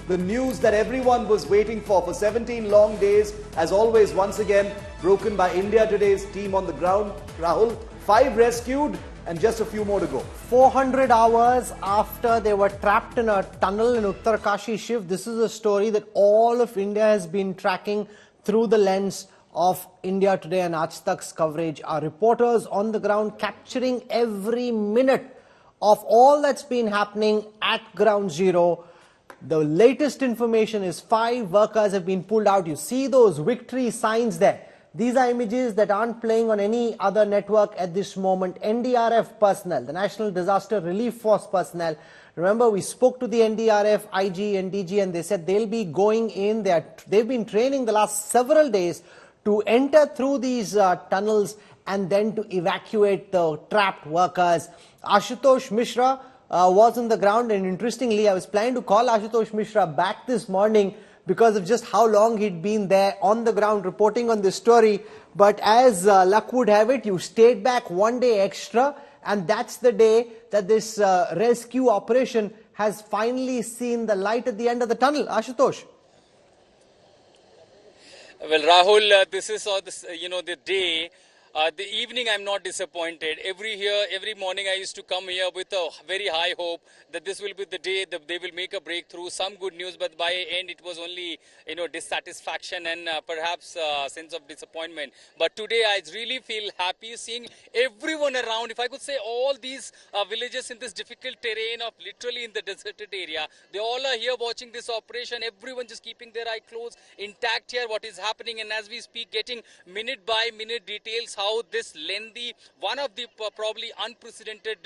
The news that everyone was waiting for 17 long days, as always, once again, broken by India Today's team on the ground. Rahul, 5 rescued and just a few more to go. 400 hours after they were trapped in a tunnel in Uttarkashi shift, this is a story that all of India has been tracking through the lens of India Today and Aaj Tak's coverage. Our reporters on the ground capturing every minute of all that's been happening at ground zero. The latest information is 5 workers have been pulled out. You see those victory signs there. These are images that aren't playing on any other network at this moment. NDRF personnel, the National Disaster Relief Force personnel. Remember, we spoke to the NDRF, IG and DG, and they said they'll be going in. They've been training the last several days to enter through these tunnels and then to evacuate the trapped workers. Ashutosh Mishra was on the ground, and interestingly, I was planning to call Ashutosh Mishra back this morning because of just how long he'd been there on the ground reporting on this story. But as luck would have it, you stayed back one day extra, and that's the day that this rescue operation has finally seen the light at the end of the tunnel. Ashutosh. Well, Rahul, this is the day. The evening, I'm not disappointed. Every morning I used to come here with a very high hope that this will be the day that they will make a breakthrough, some good news, but by end it was only, dissatisfaction and perhaps sense of disappointment. But today I really feel happy seeing everyone around. If I could say all these villages in this difficult terrain of literally in the deserted area, they all are here watching this operation. Everyone just keeping their eye closed, intact here, what is happening, and as we speak, getting minute by minute details how this lengthy, one of the probably unprecedented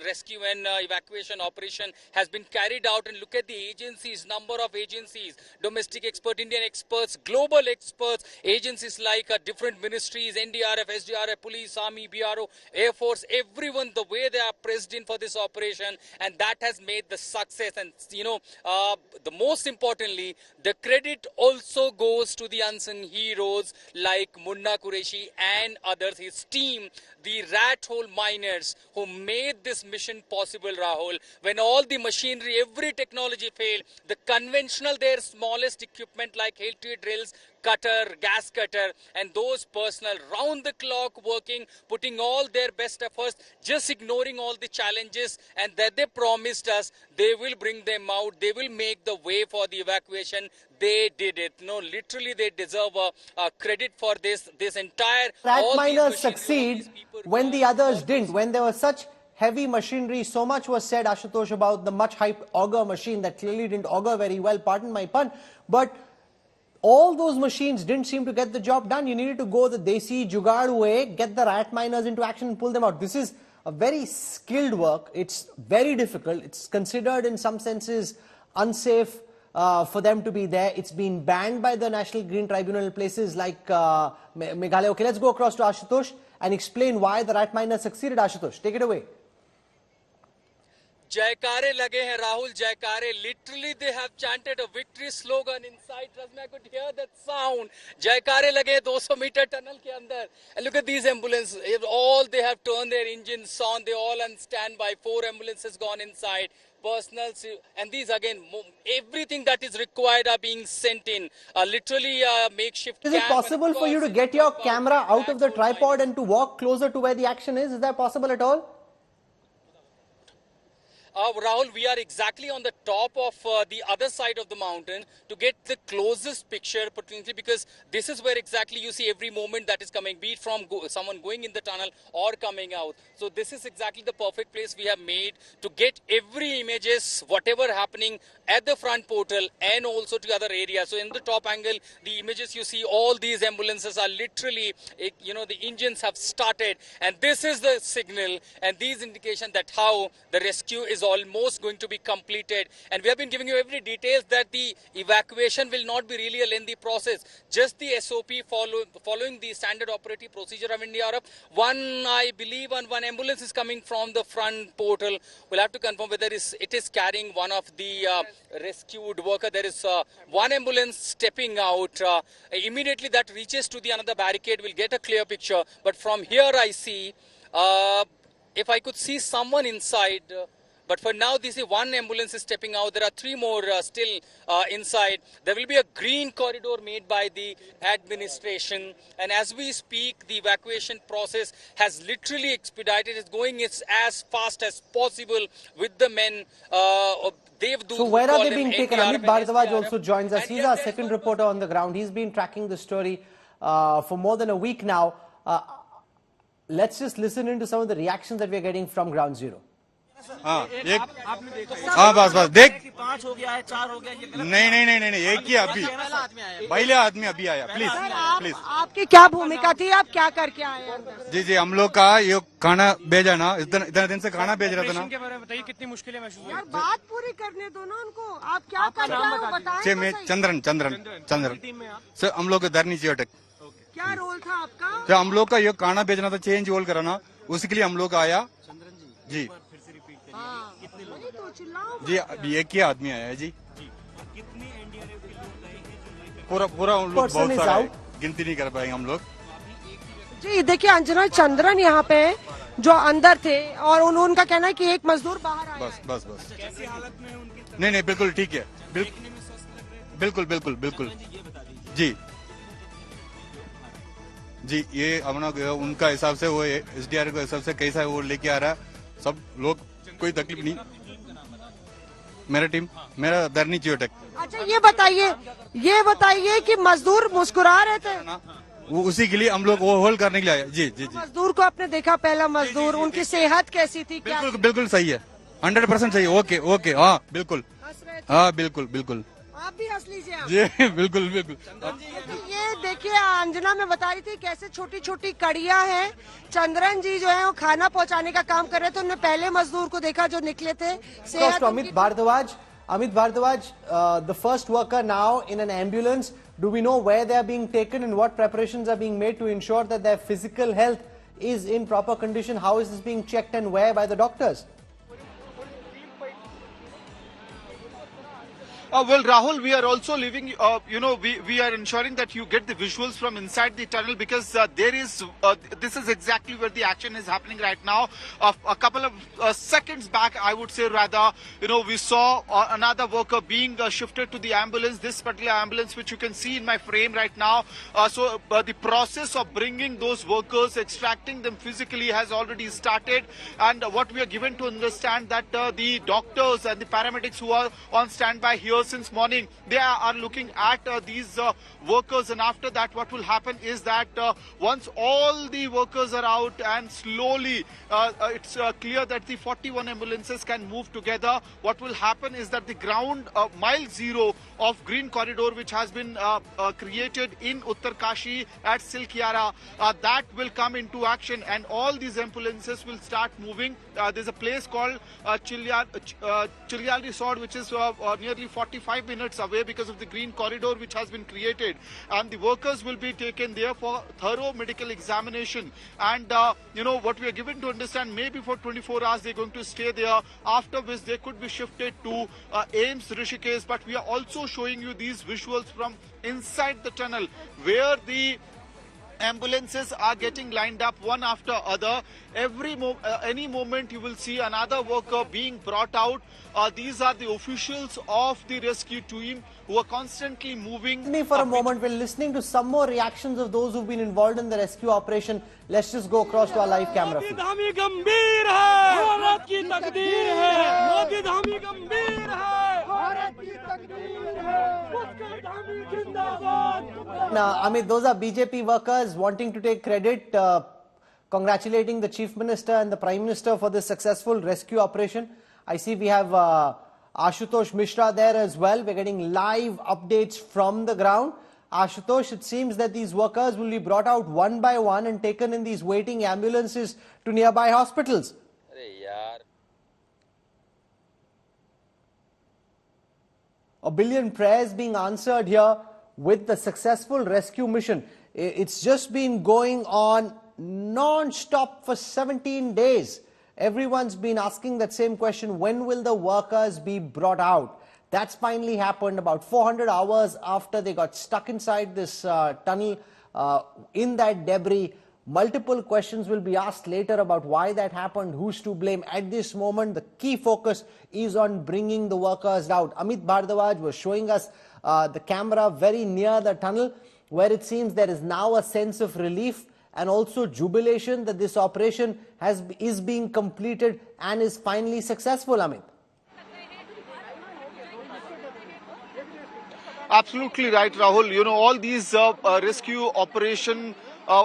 rescue and evacuation operation has been carried out. And look at the agencies, number of agencies, domestic expert, Indian experts, global experts, agencies like different ministries, NDRF, SDRF, police, army, BRO, Air Force, everyone, the way they are pressed in for this operation, and that has made the success. And the most importantly, the credit also goes to the unsung heroes like Munna Qureshi and others, his team, the rat hole miners who made this mission possible, Rahul. When all the machinery, every technology failed, the conventional, their smallest equipment like HT drills, cutter, gas cutter, and those personnel round the clock working, putting all their best efforts, just ignoring all the challenges, and that they promised us they will bring them out, they will make the way for the evacuation. They did it. No, literally they deserve a credit for this entire... Rat miners succeed when the others didn't. When there was such heavy machinery, so much was said, Ashutosh, about the much hyped auger machine that clearly didn't auger very well, pardon my pun, but all those machines didn't seem to get the job done. You needed to go the desi jugaad way, get the rat miners into action and pull them out. This is a very skilled work. It's very difficult. It's considered in some senses unsafe for them to be there. It's been banned by the National Green Tribunal in places like Meghalaya. Okay, let's go across to Ashutosh and explain why the rat miners succeeded. Ashutosh, take it away. Jaykare lage hain, Rahul, Jaykare. Literally, they have chanted a victory slogan inside. Trust me, I could hear that sound. Jaykare lage 200-meter tunnel ke andar. And look at these ambulances. All they have turned their engines on. They all on standby. 4 ambulances gone inside. Personal, and these again, everything that is required are being sent in. Literally makeshift. Is it possible for you to get your camera out of the tripod and to walk closer to where the action is? Is that possible at all? Rahul, we are exactly on the top of the other side of the mountain to get the closest picture potentially, because this is where exactly you see every moment that is coming, be it from someone going in the tunnel or coming out. So this is exactly the perfect place we have made to get every images, whatever happening at the front portal and also to other areas. So in the top angle, the images you see, all these ambulances are literally, the engines have started, and this is the signal and these indication that how the rescue is almost going to be completed. And we have been giving you every details that the evacuation will not be really a lengthy process. Just the SOP following the standard operative procedure of India. I believe one ambulance is coming from the front portal. We'll have to confirm whether it is carrying one of the rescued worker. There is one ambulance stepping out. Immediately that reaches to the another barricade, we'll get a clear picture. But from here I see, if I could see someone inside, But for now, this is one ambulance is stepping out. There are 3 more still inside. There will be a green corridor made by the administration. And as we speak, the evacuation process has literally expedited. It's going as fast as possible with the men. So where are they being taken? Amit Bharadwaj also joins us. He's our second reporter on the ground. He's been tracking the story for more than a week now. Let's just listen into some of the reactions that we're getting from Ground Zero. हाँ बस देख नहीं एक ही अभी पहले आदमी अभी आया प्लीज प्लीज आपकी क्या भूमिका थी आप क्या करके आए जी हम लोग का ये खाना भेजा ना इतने दिन से खाना भेज रहा था ना बताइए कितनी मुश्किलें महसूस यार बात पूरी करने दो ना उनको आप क्या कर रहे हो बताइए चंद्रन सर हम लोग धरनी चाहिए क्या रोल था आपका हम लोग का ये खाना भेजना था चेंज रोल कराना उसके लिए हम लोग आया जी जी अभी एक ही आदमी आया है जी पूरा बहुत सारा है गिनती नहीं कर पाएंगे हम लोग जी देखिए अंजना चंद्रन यहाँ पे जो अंदर थे और उनका कहना है कि एक मजदूर बाहर आया बस कैसी हालत में उनकी नहीं बिल्कुल ठीक है बिल्कुल जी ये अपना उनका हिसाब से वो एसडीआर के हिसाब से कैसा वो लेके आ रहा है सब लोग कोई तकलीफ नहीं मेरा धरनी जियोटेक। अच्छा ये बताइए कि मजदूर मुस्कुरा रहे थे वो उसी के लिए हम लोग वो होल्ड करने के लिए आए जी मजदूर को आपने देखा पहला मजदूर उनकी सेहत कैसी थी बिल्कुल सही है 100% सही है ओके हाँ बिल्कुल आप भी हंस लीजिए जी बिल्कुल ये देखिए अंजना में बता रही थी कैसे छोटी छोटी कड़ियां हैं चंद्रन जी जो है वो खाना पहुंचाने का काम कर रहे थे उन्होंने पहले मजदूर को देखा जो निकले थे Amit Bharadwaj, the first worker now in an ambulance, do we know where they are being taken and what preparations are being made to ensure that their physical health is in proper condition? How is this being checked and where by the doctors? Well, Rahul, we are also living, we are ensuring that you get the visuals from inside the tunnel because this is exactly where the action is happening right now. A couple of seconds back, I would say rather, we saw another worker being shifted to the ambulance, this particular ambulance, which you can see in my frame right now. So the process of bringing those workers, extracting them physically has already started. And what we are given to understand that the doctors and the paramedics who are on standby here since morning, they are looking at these workers, and after that what will happen is that once all the workers are out and slowly it's clear that the 41 ambulances can move together, what will happen is that the ground mile zero of green corridor which has been created in Uttarkashi at Silkyara, that will come into action and all these ambulances will start moving. There's a place called Chilyal Resort which is nearly 45 minutes away because of the green corridor which has been created, and the workers will be taken there for thorough medical examination. And what we are given to understand, maybe for 24 hours they're going to stay there, after which they could be shifted to AIMS Rishikesh. But we are also showing you these visuals from inside the tunnel where the ambulances are getting lined up one after other. Any moment you will see another worker being brought out. These are the officials of the rescue team who are constantly moving. For a moment, we're listening to some more reactions of those who've been involved in the rescue operation. Let's just go across to our live camera feed. Dhami गंभीर है, भारत की तकदीर है। मोदी धामी गंभीर है, भारत की तकदीर है। पुष्कर धामी जिंदाबाद। Now, Amit, those are BJP workers wanting to take credit, congratulating the Chief Minister and the Prime Minister for this successful rescue operation. I see we have Ashutosh Mishra there as well. We're getting live updates from the ground. Ashutosh, it seems that these workers will be brought out one by one and taken in these waiting ambulances to nearby hospitals. A billion prayers being answered here with the successful rescue mission. It's just been going on non-stop for 17 days. Everyone's been asking that same question, when will the workers be brought out? That's finally happened about 400 hours after they got stuck inside this tunnel in that debris. Multiple questions will be asked later about why that happened, who's to blame. At this moment, the key focus is on bringing the workers out. Amit Bhardwaj was showing us the camera very near the tunnel, where it seems there is now a sense of relief and also jubilation that this operation is being completed and is finally successful, Amit. Absolutely right, Rahul. You know, all these rescue operation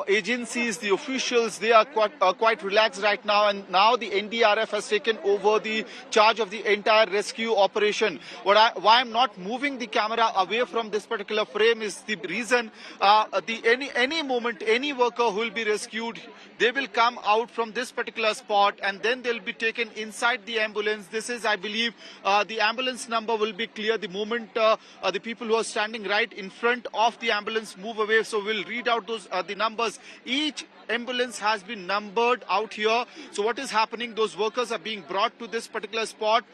agencies, the officials, they are quite relaxed right now, and now the NDRF has taken over the charge of the entire rescue operation. Why I'm not moving the camera away from this particular frame is the reason any moment any worker who will be rescued, they will come out from this particular spot and then they'll be taken inside the ambulance. This is, I believe, the ambulance number will be clear the moment the people who are standing right in front of the ambulance move away. So we'll read out those the numbers. Each ambulance has been numbered out here. So what is happening? Those workers are being brought to this particular spot.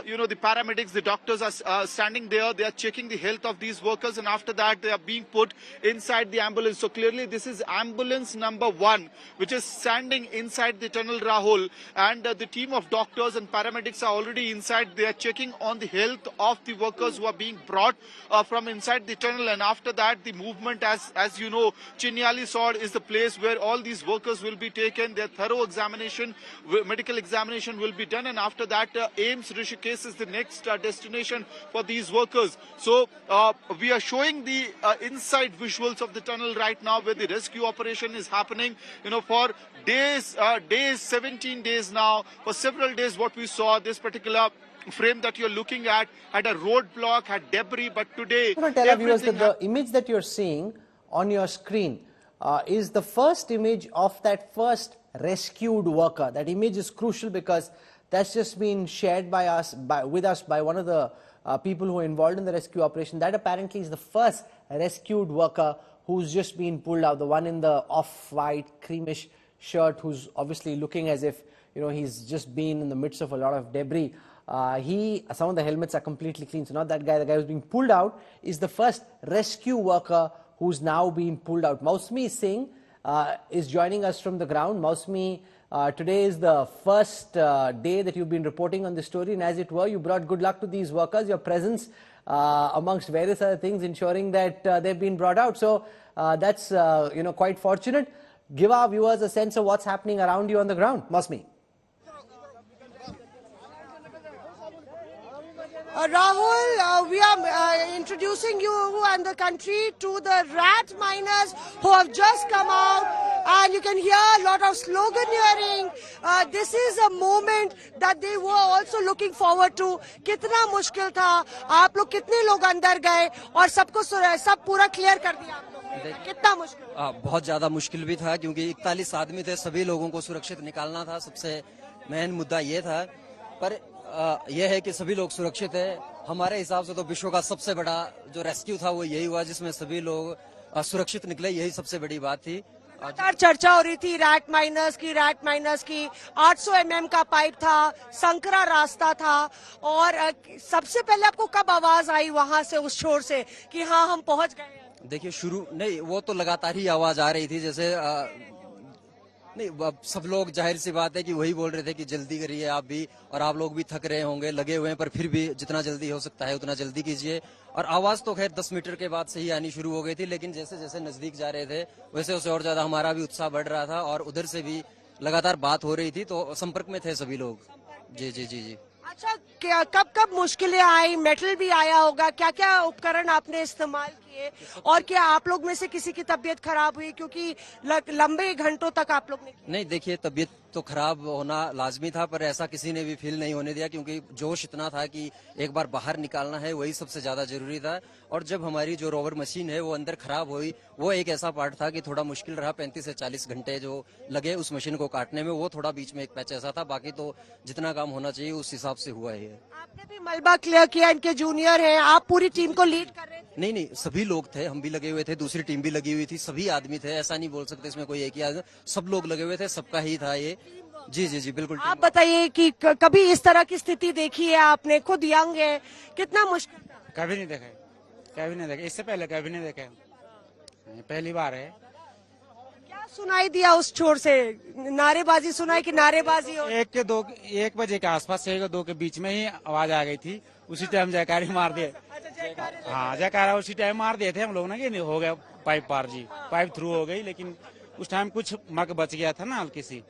You know, the paramedics, the doctors are standing there. They are checking the health of these workers, and after that they are being put inside the ambulance. So clearly this is ambulance number 1, which is standing inside the tunnel, Rahul. And the team of doctors and paramedics are already inside. They are checking on the health of the workers who are being brought from inside the tunnel. And after that, the movement, as you know, Chinyali Sod is the place where all these workers will be taken. Their thorough examination, medical examination will be done, and after that AIMS Rishikesh is the next destination for these workers. So we are showing the inside visuals of the tunnel right now, where the rescue operation is happening. You know, for days, 17 days now, for several days what we saw, this particular frame that you're looking at had a roadblock, had debris, but today... I want to tell our viewers that the image that you're seeing on your screen is the first image of that first rescued worker. That image is crucial because that's just been shared by us, with us by one of the people who are involved in the rescue operation. That apparently is the first rescued worker who's just been pulled out. The one in the off-white creamish shirt, who's obviously looking as if, you know, he's just been in the midst of a lot of debris. Some of the helmets are completely clean, so not that guy. The guy who's being pulled out is the first rescue worker who's now been pulled out. Mausami Singh is joining us from the ground. Mausami, today is the first day that you've been reporting on this story, and as it were, you brought good luck to these workers. Your presence, amongst various other things, ensuring that they've been brought out. So that's quite fortunate. Give our viewers a sense of what's happening around you on the ground, Mausami. Rahul, we are introducing you and the country to the rat miners who have just come out, and you can hear a lot of sloganeering. This is a moment that they were also looking forward to. कितना मुश्किल था, आप लोग कितने लोग अंदर गए और सब पूरा क्लियर कर दिया आप लोगों ने? कितना मुश्किल? बहुत ज्यादा मुश्किल भी था, क्योंकि 41 आदमी थे, सभी लोगों को सुरक्षित निकालना था। सबसे मेन मुद्दा ये था, पर यह है कि सभी लोग सुरक्षित है। हमारे हिसाब से तो विश्व का सबसे बड़ा जो रेस्क्यू था वो यही हुआ, जिसमें सभी लोग सुरक्षित निकले। यही सबसे बड़ी बात थी। चर्चा हो रही थी रैट माइनर्स की 800 mm का पाइप था, संकरा रास्ता था, और सबसे पहले आपको कब आवाज आई वहां से, उस छोर से, कि हाँ हम पहुंच गए? देखिए, शुरू नहीं, वो तो लगातार ही आवाज आ रही थी, जैसे नहीं, सब लोग, जाहिर सी बात है कि वही बोल रहे थे कि जल्दी करिए आप भी, और आप लोग भी थक रहे होंगे, लगे हुए हैं, पर फिर भी जितना जल्दी हो सकता है उतना जल्दी कीजिए। और आवाज तो खैर 10 मीटर के बाद से ही आनी शुरू हो गई थी, लेकिन जैसे जैसे नजदीक जा रहे थे वैसे वैसे और ज्यादा हमारा भी उत्साह बढ़ रहा था, और उधर से भी लगातार बात हो रही थी, तो संपर्क में थे सभी लोग। जी जी जी जी। अच्छा, कब मुश्किलें आई? मेटल भी आया होगा, क्या क्या उपकरण आपने इस्तेमाल किए, और क्या आप लोग में से किसी की तबीयत खराब हुई, क्योंकि लंबे घंटों तक आप लोग ने? नहीं, देखिए, तबीयत तो खराब होना लाजमी था, पर ऐसा किसी ने भी फील नहीं होने दिया, क्योंकि जोश इतना था कि एक बार बाहर निकालना है, वही सबसे ज्यादा जरूरी था। और जब हमारी जो रोवर मशीन है वो अंदर खराब हुई, वो एक ऐसा पार्ट था कि थोड़ा मुश्किल रहा। 35 से 40 घंटे जो लगे उस मशीन को काटने में, वो थोड़ा बीच में एक पैच ऐसा था। बाकी तो जितना काम होना चाहिए उस हिसाब से हुआ है। आपने भी मलबा क्लियर किया, इनके जूनियर हैं, आप पूरी टीम को लीड कर रहे थे? नहीं, सभी लोग थे, हम भी लगे हुए थे, दूसरी टीम भी लगी हुई थी, सभी आदमी थे, ऐसा नहीं बोल सकते इसमें कोई एक ही आदमी, सब लोग लगे हुए थे, सबका ही था ये। जी जी जी, बिल्कुल। आप बताइए कि कभी इस तरह की स्थिति देखी है आपने? खुद यंग है, कितना मुश्किल था? कभी नहीं देखा, इससे पहले कभी नहीं देखा, पहली बार है। क्या सुनाई दिया उस छोर से? नारेबाजी सुनाई कि नारेबाजी? 1 बजे के आसपास 1 और 2 के बीच में ही आवाज आ गई थी। उसी टाइम जयकारी मार दिए। हाँ, जयकारा उसी टाइम मार दिए थे हम लोग ना कि हो गया पाइप पार जी, पाइप थ्रू हो गई। लेकिन उस टाइम कुछ मग बच गया था ना हल्की सी,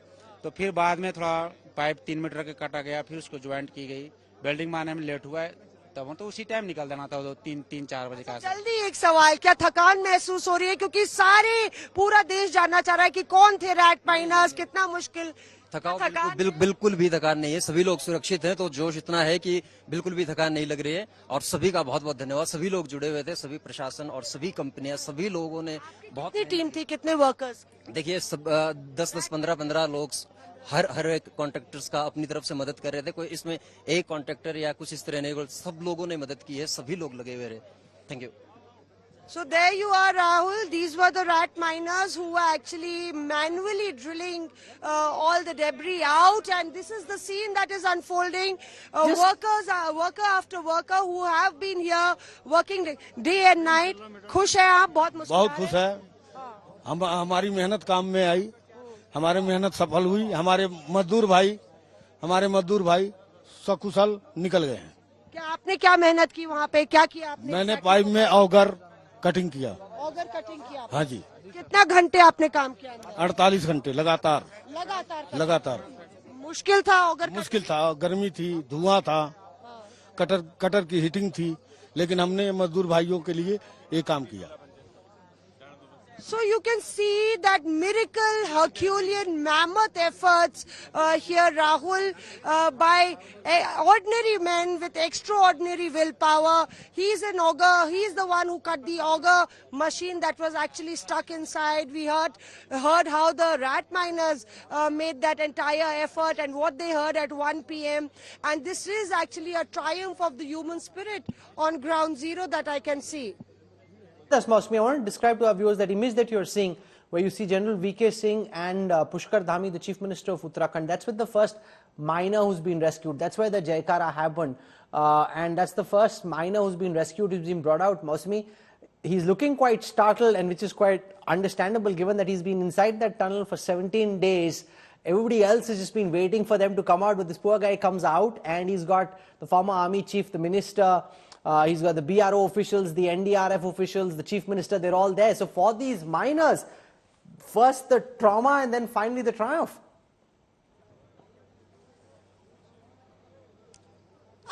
तो फिर बाद में थोड़ा पाइप 3 मीटर के काटा गया, फिर उसको ज्वाइंट की गई। वेल्डिंग मारने में लेट हुआ है, तब तो उसी टाइम निकल देना था 3-4 बजे का। जल्दी एक सवाल, क्या थकान महसूस हो रही है? क्योंकि पूरा देश जानना चाह रहा है कि कौन थे रैट माइनर्स, कितना मुश्किल। बिल्कुल भी थकान नहीं है, सभी लोग सुरक्षित हैं, तो जोश इतना है कि बिल्कुल भी थकान नहीं लग रही है। और सभी का बहुत बहुत धन्यवाद। सभी लोग जुड़े हुए थे, सभी प्रशासन और सभी कंपनियां, सभी लोगों ने बहुत। कितनी टीम थी, कितने वर्कर्स? देखिए, 10-10, 15-15 लोग हर एक कॉन्ट्रैक्टर्स का अपनी तरफ से मदद कर रहे थे। कोई इसमें एक कॉन्ट्रैक्टर या कुछ इस तरह नहीं, सब लोगों ने मदद की है, सभी लोग लगे हुए रहे। Thank you. So there you are, Rahul. These were the rat miners who were actually manually drilling all the debris out, and this is the scene that is unfolding. Worker after worker who have been here working day and night. खुश हैं आप? बहुत खुश है। हमारी मेहनत काम में आई, हमारी मेहनत सफल हुई। हमारे मजदूर भाई सकुशल निकल गए हैं। आपने क्या मेहनत की वहाँ पे? क्या किया आपने? मैंने पाइप में ऑगर कटिंग किया। ऑगर कटिंग किया? हाँ जी। कितना घंटे आपने काम किया? 48 घंटे लगातार। मुश्किल था ऑगर? मुश्किल था, गर्मी थी, धुआं था, कटर की हीटिंग थी, लेकिन हमने मजदूर भाइयों के लिए ये काम किया। So you can see that miracle, Herculean, mammoth efforts here, Rahul, by ordinary men with extraordinary willpower. He's an auger. He's the one who cut the auger machine that was actually stuck inside. We heard how the rat miners made that entire effort and what they heard at 1 p.m. And this is actually a triumph of the human spirit on ground zero that I can see. I want to describe to our viewers that image that you're seeing, where you see General VK Singh and Pushkar Dhami, the Chief Minister of Uttarakhand. That's with the first miner who's been rescued. That's where the Jaikara happened. And that's the first miner who's been rescued, who's been brought out. Mausami, he's looking quite startled, and which is quite understandable given that he's been inside that tunnel for 17 days. Everybody else has just been waiting for them to come out, but this poor guy comes out, and he's got the former army chief, the minister, he's got the BRO officials, the NDRF officials, the chief minister, they're all there. So for these miners, first the trauma and then finally the triumph.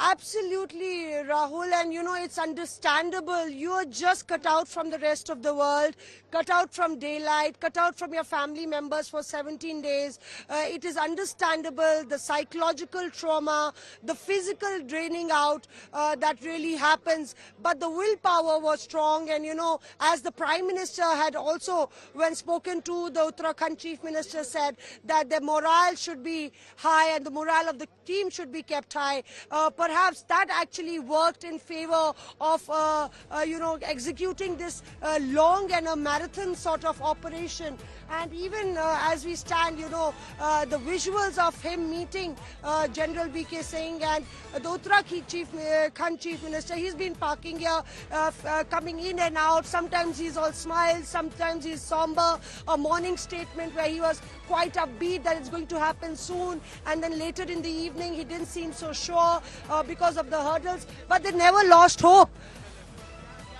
Absolutely, Rahul, and you know, it's understandable. You are just cut out from the rest of the world, cut out from daylight, cut out from your family members for 17 days. It is understandable, the psychological trauma, the physical draining out that really happens. But the willpower was strong, and you know, as the Prime Minister had also, when spoken to, the Uttarakhand Chief Minister said that the morale should be high and the morale of the team should be kept high. Perhaps that actually worked in favor of, you know, executing this long and a marathon sort of operation. And even as we stand, you know, the visuals of him meeting General VK Singh and the Uttarakhand Chief Minister, he's been parking here, coming in and out. Sometimes he's all smiles, sometimes he's somber. A morning statement where he was quite upbeat that it's going to happen soon. And then later in the evening, he didn't seem so sure because of the hurdles. But they never lost hope.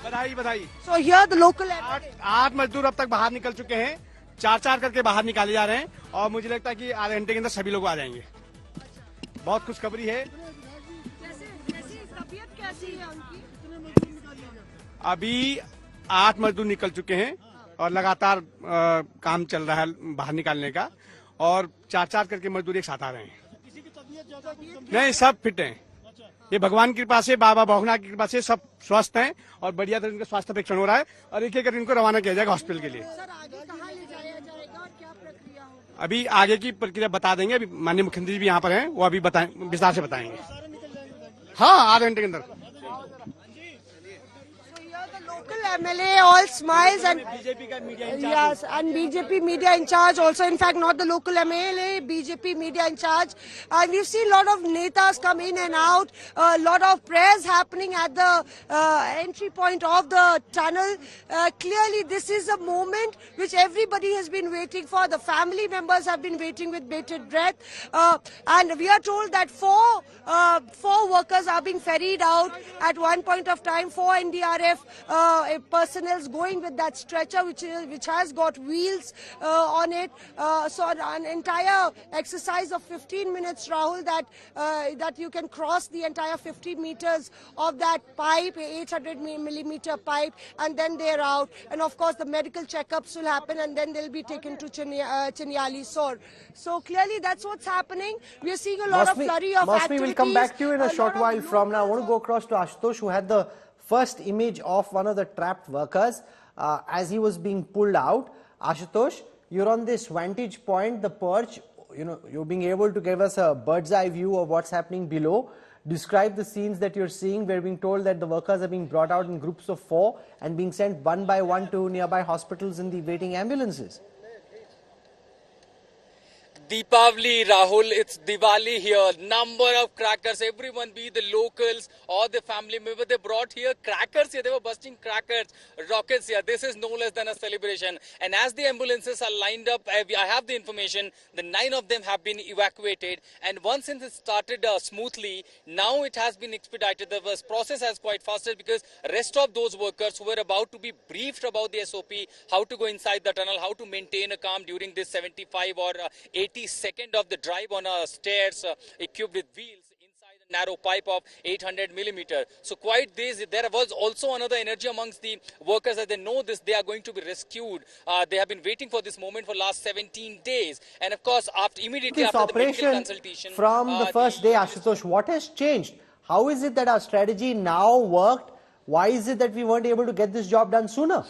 बधाई। So here the local 8 मजदूर अब तक बाहर निकल चुके हैं, 4-4 करके बाहर निकाले जा रहे हैं, और मुझे लगता है कि आधे घंटे के अंदर सभी लोग आ जाएंगे। बहुत खुशखबरी है। तबीयत कैसी है उनकी? अभी 8 मजदूर निकल चुके हैं और लगातार काम चल रहा है बाहर निकालने का, और 4-4 करके मजदूर एक साथ आ रहे हैं। नहीं, सब फिट हैं। ये भगवान की कृपा से, बाबा बहुना की कृपा से सब स्वस्थ हैं और बढ़िया तरह इनका स्वास्थ्य परीक्षण हो रहा है, और एक एक करके इनको रवाना किया जाएगा हॉस्पिटल के लिए। सर, आगे कहाँ ले जाया जाएगा और क्या प्रक्रिया होगी? अभी आगे की प्रक्रिया बता देंगे। अभी माननीय मुख्यमंत्री भी यहाँ पर हैं, वो अभी विस्तार से बताएंगे। हाँ, आधे घंटे के अंदर। Here the local MLA all smiles and yes, and BJP media in charge also. In fact, not the local MLA, BJP media in charge. And we've seen a lot of netas come in and out. A lot of prayers happening at the entry point of the tunnel. Clearly, this is a moment which everybody has been waiting for. The family members have been waiting with bated breath. And we are told that four workers are being ferried out at one point of time. 4 NDRF personnel going with that stretcher which has got wheels on it. So an entire exercise of 15 minutes, Rahul, that you can cross the entire 50 meters of that pipe, 800 millimeter pipe, and then they're out. And of course the medical checkups will happen, and then they'll be taken to Chinyali Sor. So clearly that's what's happening. We're seeing a lot of flurry of activities. We'll come back to you in a short while from now. I want to go across to Ashutosh, who had the first image of one of the trapped workers as he was being pulled out. Ashutosh, you're on this vantage point, the perch. You're being able to give us a bird's eye view of what's happening below. Describe the scenes that you're seeing. We're being told that the workers are being brought out in groups of 4 and being sent one by one to nearby hospitals in the waiting ambulances. Deepavali, Rahul, it's Diwali here. Number of crackers, everyone, be the locals or the family member, they brought here crackers here. They were busting crackers, rockets here. This is no less than a celebration. And as the ambulances are lined up, I have the information, the 9 of them have been evacuated. And once it started smoothly, now it has been expedited. The process has quite faster because rest of those workers who were about to be briefed about the SOP, how to go inside the tunnel, how to maintain a calm during this 75 or 80-second of the drive on stairs equipped with wheels inside a narrow pipe of 800 millimeter. So quite this, there was also another energy amongst the workers as they know this, they are going to be rescued. They have been waiting for this moment for last 17 days. And of course, immediately after the medical consultation. From the first day, Ashutosh, what has changed? How is it that our strategy now worked? Why is it that we weren't able to get this job done sooner?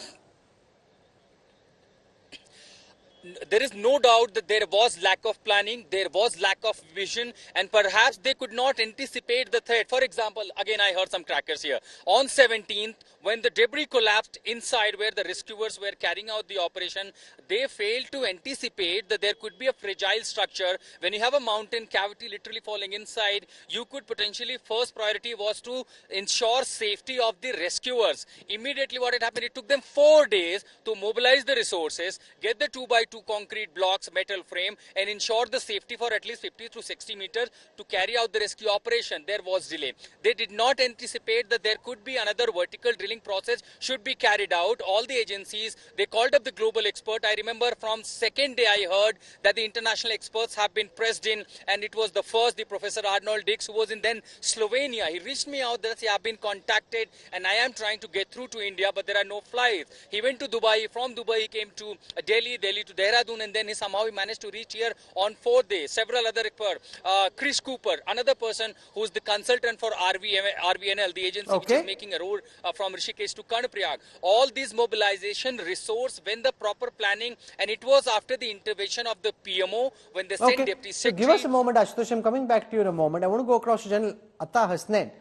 There is no doubt that there was lack of planning, there was lack of vision, and perhaps they could not anticipate the threat. For example, again I heard some crackers here. On 17th, when the debris collapsed inside where the rescuers were carrying out the operation, they failed to anticipate that there could be a fragile structure. When you have a mountain cavity literally falling inside, you could potentially, first priority was to ensure safety of the rescuers. Immediately what had happened, it took them 4 days to mobilize the resources, get the 2x2 concrete blocks, metal frame, and ensure the safety for at least 50 to 60 meters to carry out the rescue operation. There was delay. They did not anticipate that there could be another vertical drilling process should be carried out. All the agencies, they called up the global expert. I remember from second day I heard that the international experts have been pressed in, and it was the first, the Professor Arnold Dix, who was in then Slovenia. He reached me out that he have been contacted and I am trying to get through to India, but there are no flights. He went to Dubai. From Dubai he came to Delhi to Dehradun, and then somehow he managed to reach here on 4th day. Several other experts, Chris Cooper, another person who is the consultant for RVNL, the agency which is making a road from Rishikesh to Karnaprayag. All these mobilization resource, when the proper planning, and it was after the intervention of the PMO when they sent Deputy Secretary. So give us a moment, Ashutosh. I'm coming back to you in a moment. I want to go across to General Atta Hasnain.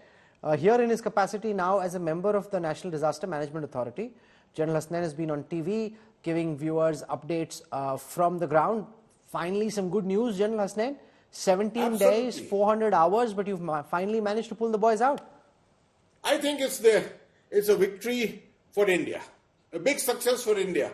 Here in his capacity now as a member of the National Disaster Management Authority. General Hasnain has been on TV giving viewers updates from the ground. Finally, some good news, General Hasnain. 17 days, 400 hours, but you've finally managed to pull the boys out. I think it's a victory for India, a big success for India.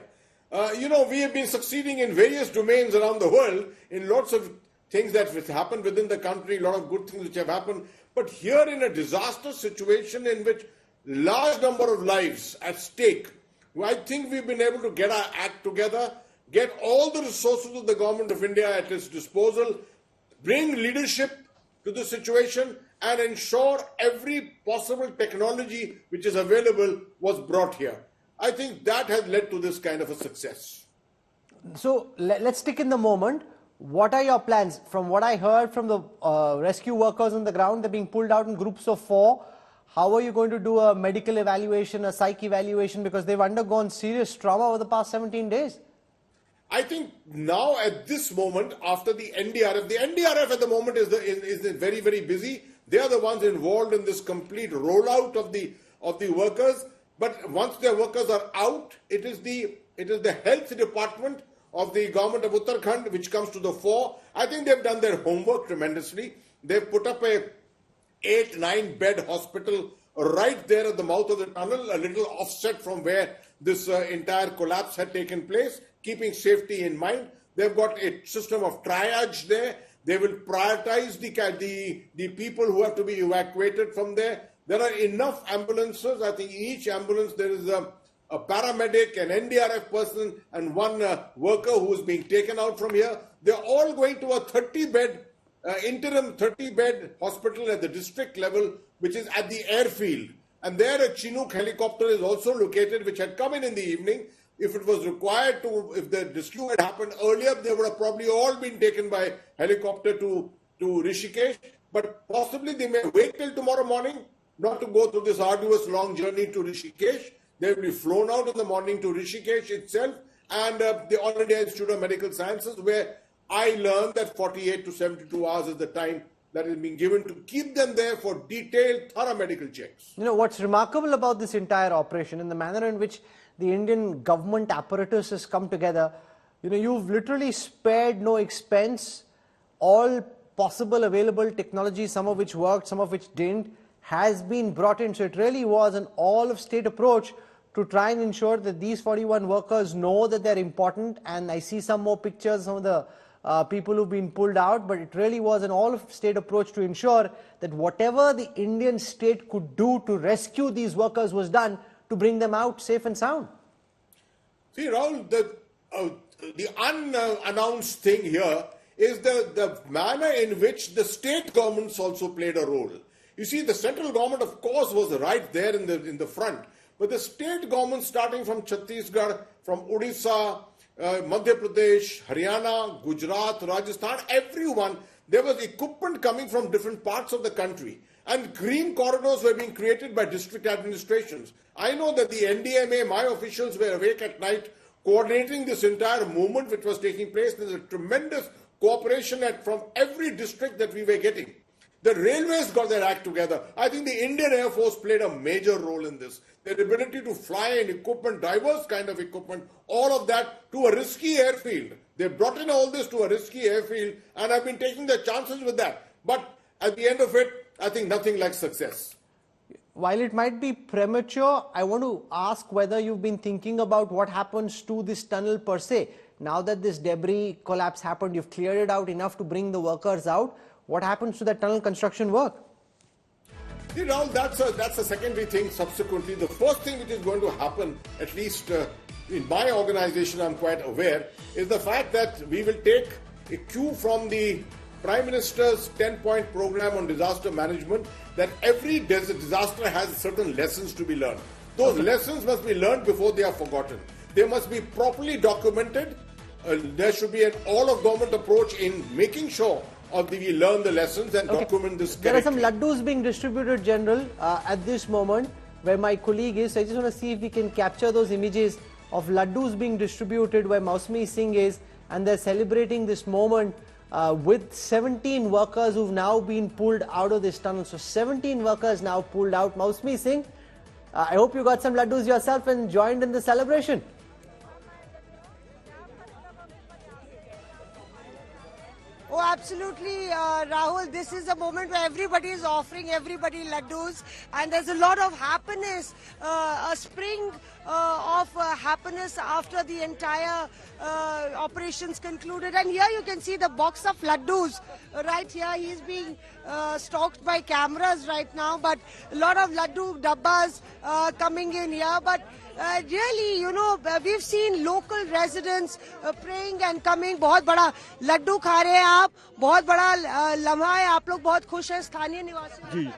We have been succeeding in various domains around the world in lots of things that have happened within the country, a lot of good things which have happened. But here in a disaster situation in which large number of lives at stake, I think we've been able to get our act together, get all the resources of the government of India at its disposal, bring leadership to the situation, and ensure every possible technology which is available was brought here. I think that has led to this kind of a success. So let's stick in the moment. What are your plans? From what I heard from the rescue workers on the ground, they're being pulled out in groups of 4. How are you going to do a medical evaluation, a psych evaluation, because they've undergone serious trauma over the past 17 days? I think now at this moment, after the NDRF at the moment is very, very busy. They are the ones involved in this complete rollout of the workers. But once their workers are out, it is the health department of the government of Uttarakhand which comes to the fore. I think they've done their homework tremendously. They've put up a 8-9 bed hospital right there at the mouth of the tunnel, a little offset from where this entire collapse had taken place, keeping safety in mind. They've got a system of triage there. They will prioritize the people who have to be evacuated from there. There are enough ambulances. I think each ambulance there is a paramedic, an NDRF person, and one worker who is being taken out from here. They're all going to a 30-bed, interim 30-bed hospital at the district level, which is at the airfield. And there a Chinook helicopter is also located, which had come in the evening. If it was required to, if the rescue had happened earlier, they would have probably all been taken by helicopter to Rishikesh. But possibly they may wait till tomorrow morning, not to go through this arduous long journey to Rishikesh. They will be flown out in the morning to Rishikesh itself and the All India Institute of Medical Sciences, where I learned that 48 to 72 hours is the time that is being given to keep them there for detailed, thorough medical checks. You know, what's remarkable about this entire operation and the manner in which the Indian government apparatus has come together, you know, you've literally spared no expense. All possible available technology, some of which worked, some of which didn't, has been brought in. So it really was an all-of-state approach to try and ensure that these 41 workers know that they're important. And I see some more pictures, some of the people who've been pulled out, but it really was an all-of-state approach to ensure that whatever the Indian state could do to rescue these workers was done to bring them out safe and sound. See, Rahul, the unannounced thing here is the manner in which the state governments also played a role. You see, the central government, of course, was right there in the front, but the state government, starting from Chhattisgarh, from Odisha, Madhya Pradesh, Haryana, Gujarat, Rajasthan, everyone, there was equipment coming from different parts of the country. And green corridors were being created by district administrations. I know that the NDMA, my officials were awake at night coordinating this entire movement which was taking place. There's a tremendous cooperation from every district that we were getting. The railways got their act together. I think the Indian Air Force played a major role in this. Their ability to fly and equipment, diverse kind of equipment, all of that to a risky airfield. They brought in all this to a risky airfield, and I've been taking their chances with that. But at the end of it, I think nothing like success. While it might be premature, I want to ask whether you've been thinking about what happens to this tunnel per se. Now that this debris collapse happened, you've cleared it out enough to bring the workers out. What happens to that tunnel construction work? You know, that's a secondary thing subsequently. The first thing which is going to happen, at least in my organization, I'm quite aware, is the fact that we will take a cue from the Prime Minister's 10-point program on disaster management, that every disaster has certain lessons to be learned. Those lessons must be learned before they are forgotten. They must be properly documented. There should be an all-of-government approach in making sure we learn the lessons and document this correctly. There are some laddus being distributed, General, at this moment, where my colleague is. So I just want to see if we can capture those images of laddus being distributed where Mausami Singh is, and they're celebrating this moment with 17 workers who've now been pulled out of this tunnel. So 17 workers now pulled out. Mausami Singh, I hope you got some laddus yourself and joined in the celebration. Oh, absolutely, Rahul. This is a moment where everybody is offering everybody laddus, and there's a lot of happiness, a spring of happiness after the entire operations concluded. And here you can see the box of laddus right here. He's being stalked by cameras right now, but a lot of laddu dabbas coming in here. But really, you know, we've seen local residents praying and coming. बहुत बड़ा लड्डू खा रहे हैं आप, बहुत बड़ा लम्हा है, आप लोग बहुत खुश हैं स्थानीय निवासी। जी,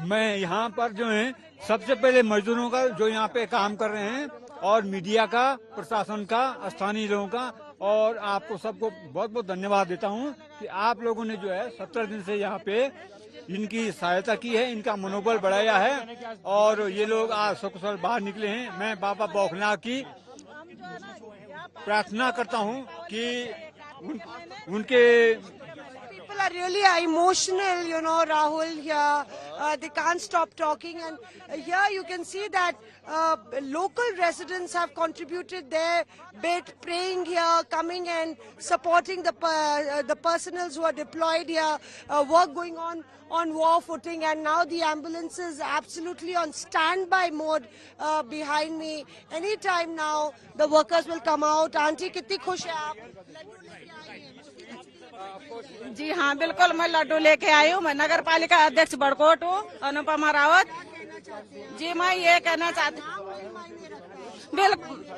मैं यहाँ पर जो है सबसे पहले मजदूरों का जो यहाँ पे काम कर रहे हैं, और मीडिया का, प्रशासन का, स्थानीय लोगों का, और आपको सबको बहुत बहुत धन्यवाद देता हूँ कि आप लोगों ने जो है 17 दिन से यहाँ पे इनकी सहायता की है, इनका मनोबल बढ़ाया है, और ये लोग आज सकुशल बाहर निकले हैं। मैं बाबा बौखनाथ की प्रार्थना करता हूं कि उनके People are really emotional, you know, Rahul, here. They can't stop talking. And here you can see that local residents have contributed their bit, praying here, coming and supporting the personals who are deployed here, work going on war footing, and now the ambulance is absolutely on standby mode behind me. Anytime now the workers will come out. Auntie, कितनी खुश है आप? जी हाँ, बिल्कुल मैं लड्डू लेके आई हूँ। मैं नगर पालिका अध्यक्ष बड़कोट हूँ, अनुपमा रावत जी। मैं ये कहना चाहती हूँ,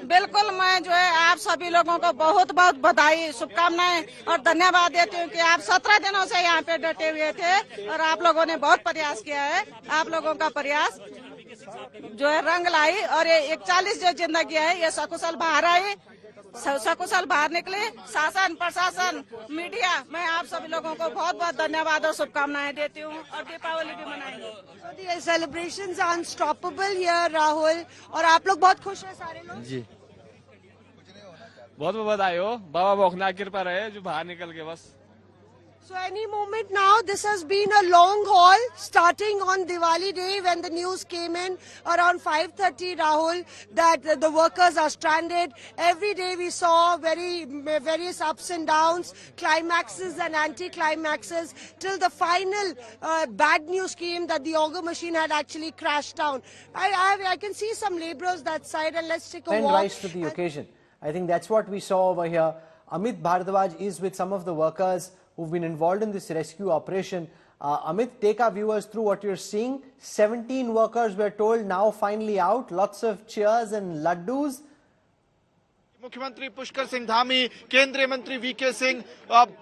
बिल्कुल मैं जो है आप सभी लोगों को बहुत बहुत बधाई, शुभकामनाएं और धन्यवाद देती हूँ कि आप 17 दिनों से यहाँ पे डटे हुए थे और आप लोगों ने बहुत प्रयास किया है। आप लोगों का प्रयास जो है रंग लाई और ये 41 जो जिंदगी है ये सकुशल बाहर आई, सकुशल बाहर निकले। शासन, प्रशासन, मीडिया, मैं आप सभी लोगों को बहुत बहुत धन्यवाद और शुभकामनाएं देती हूँ और दीपावली भी मनाएंगे। The celebrations are unstoppable here, Rahul, और आप लोग बहुत खुश हैं सारे लोग? जी बहुत बहुत बधाई हो, बाबा भोकनाथ कृपा रहे जो बाहर निकल के बस। So any moment now, this has been a long haul, starting on Diwali day when the news came in around 5:30, Rahul, that the workers are stranded. Every day we saw various ups and downs, climaxes and anti-climaxes, till the final bad news came that the auger machine had actually crashed down. I can see some laborers that side, and let's take a walk. And rise to the occasion. I think that's what we saw over here. Amit Bhardwaj is with some of the workers who've been involved in this rescue operation. Amit, take our viewers through what you're seeing. 17 workers were told now finally out. Lots of cheers and laddus. मुख्यमंत्री पुष्कर सिंह धामी, केंद्रीय मंत्री VK Singh,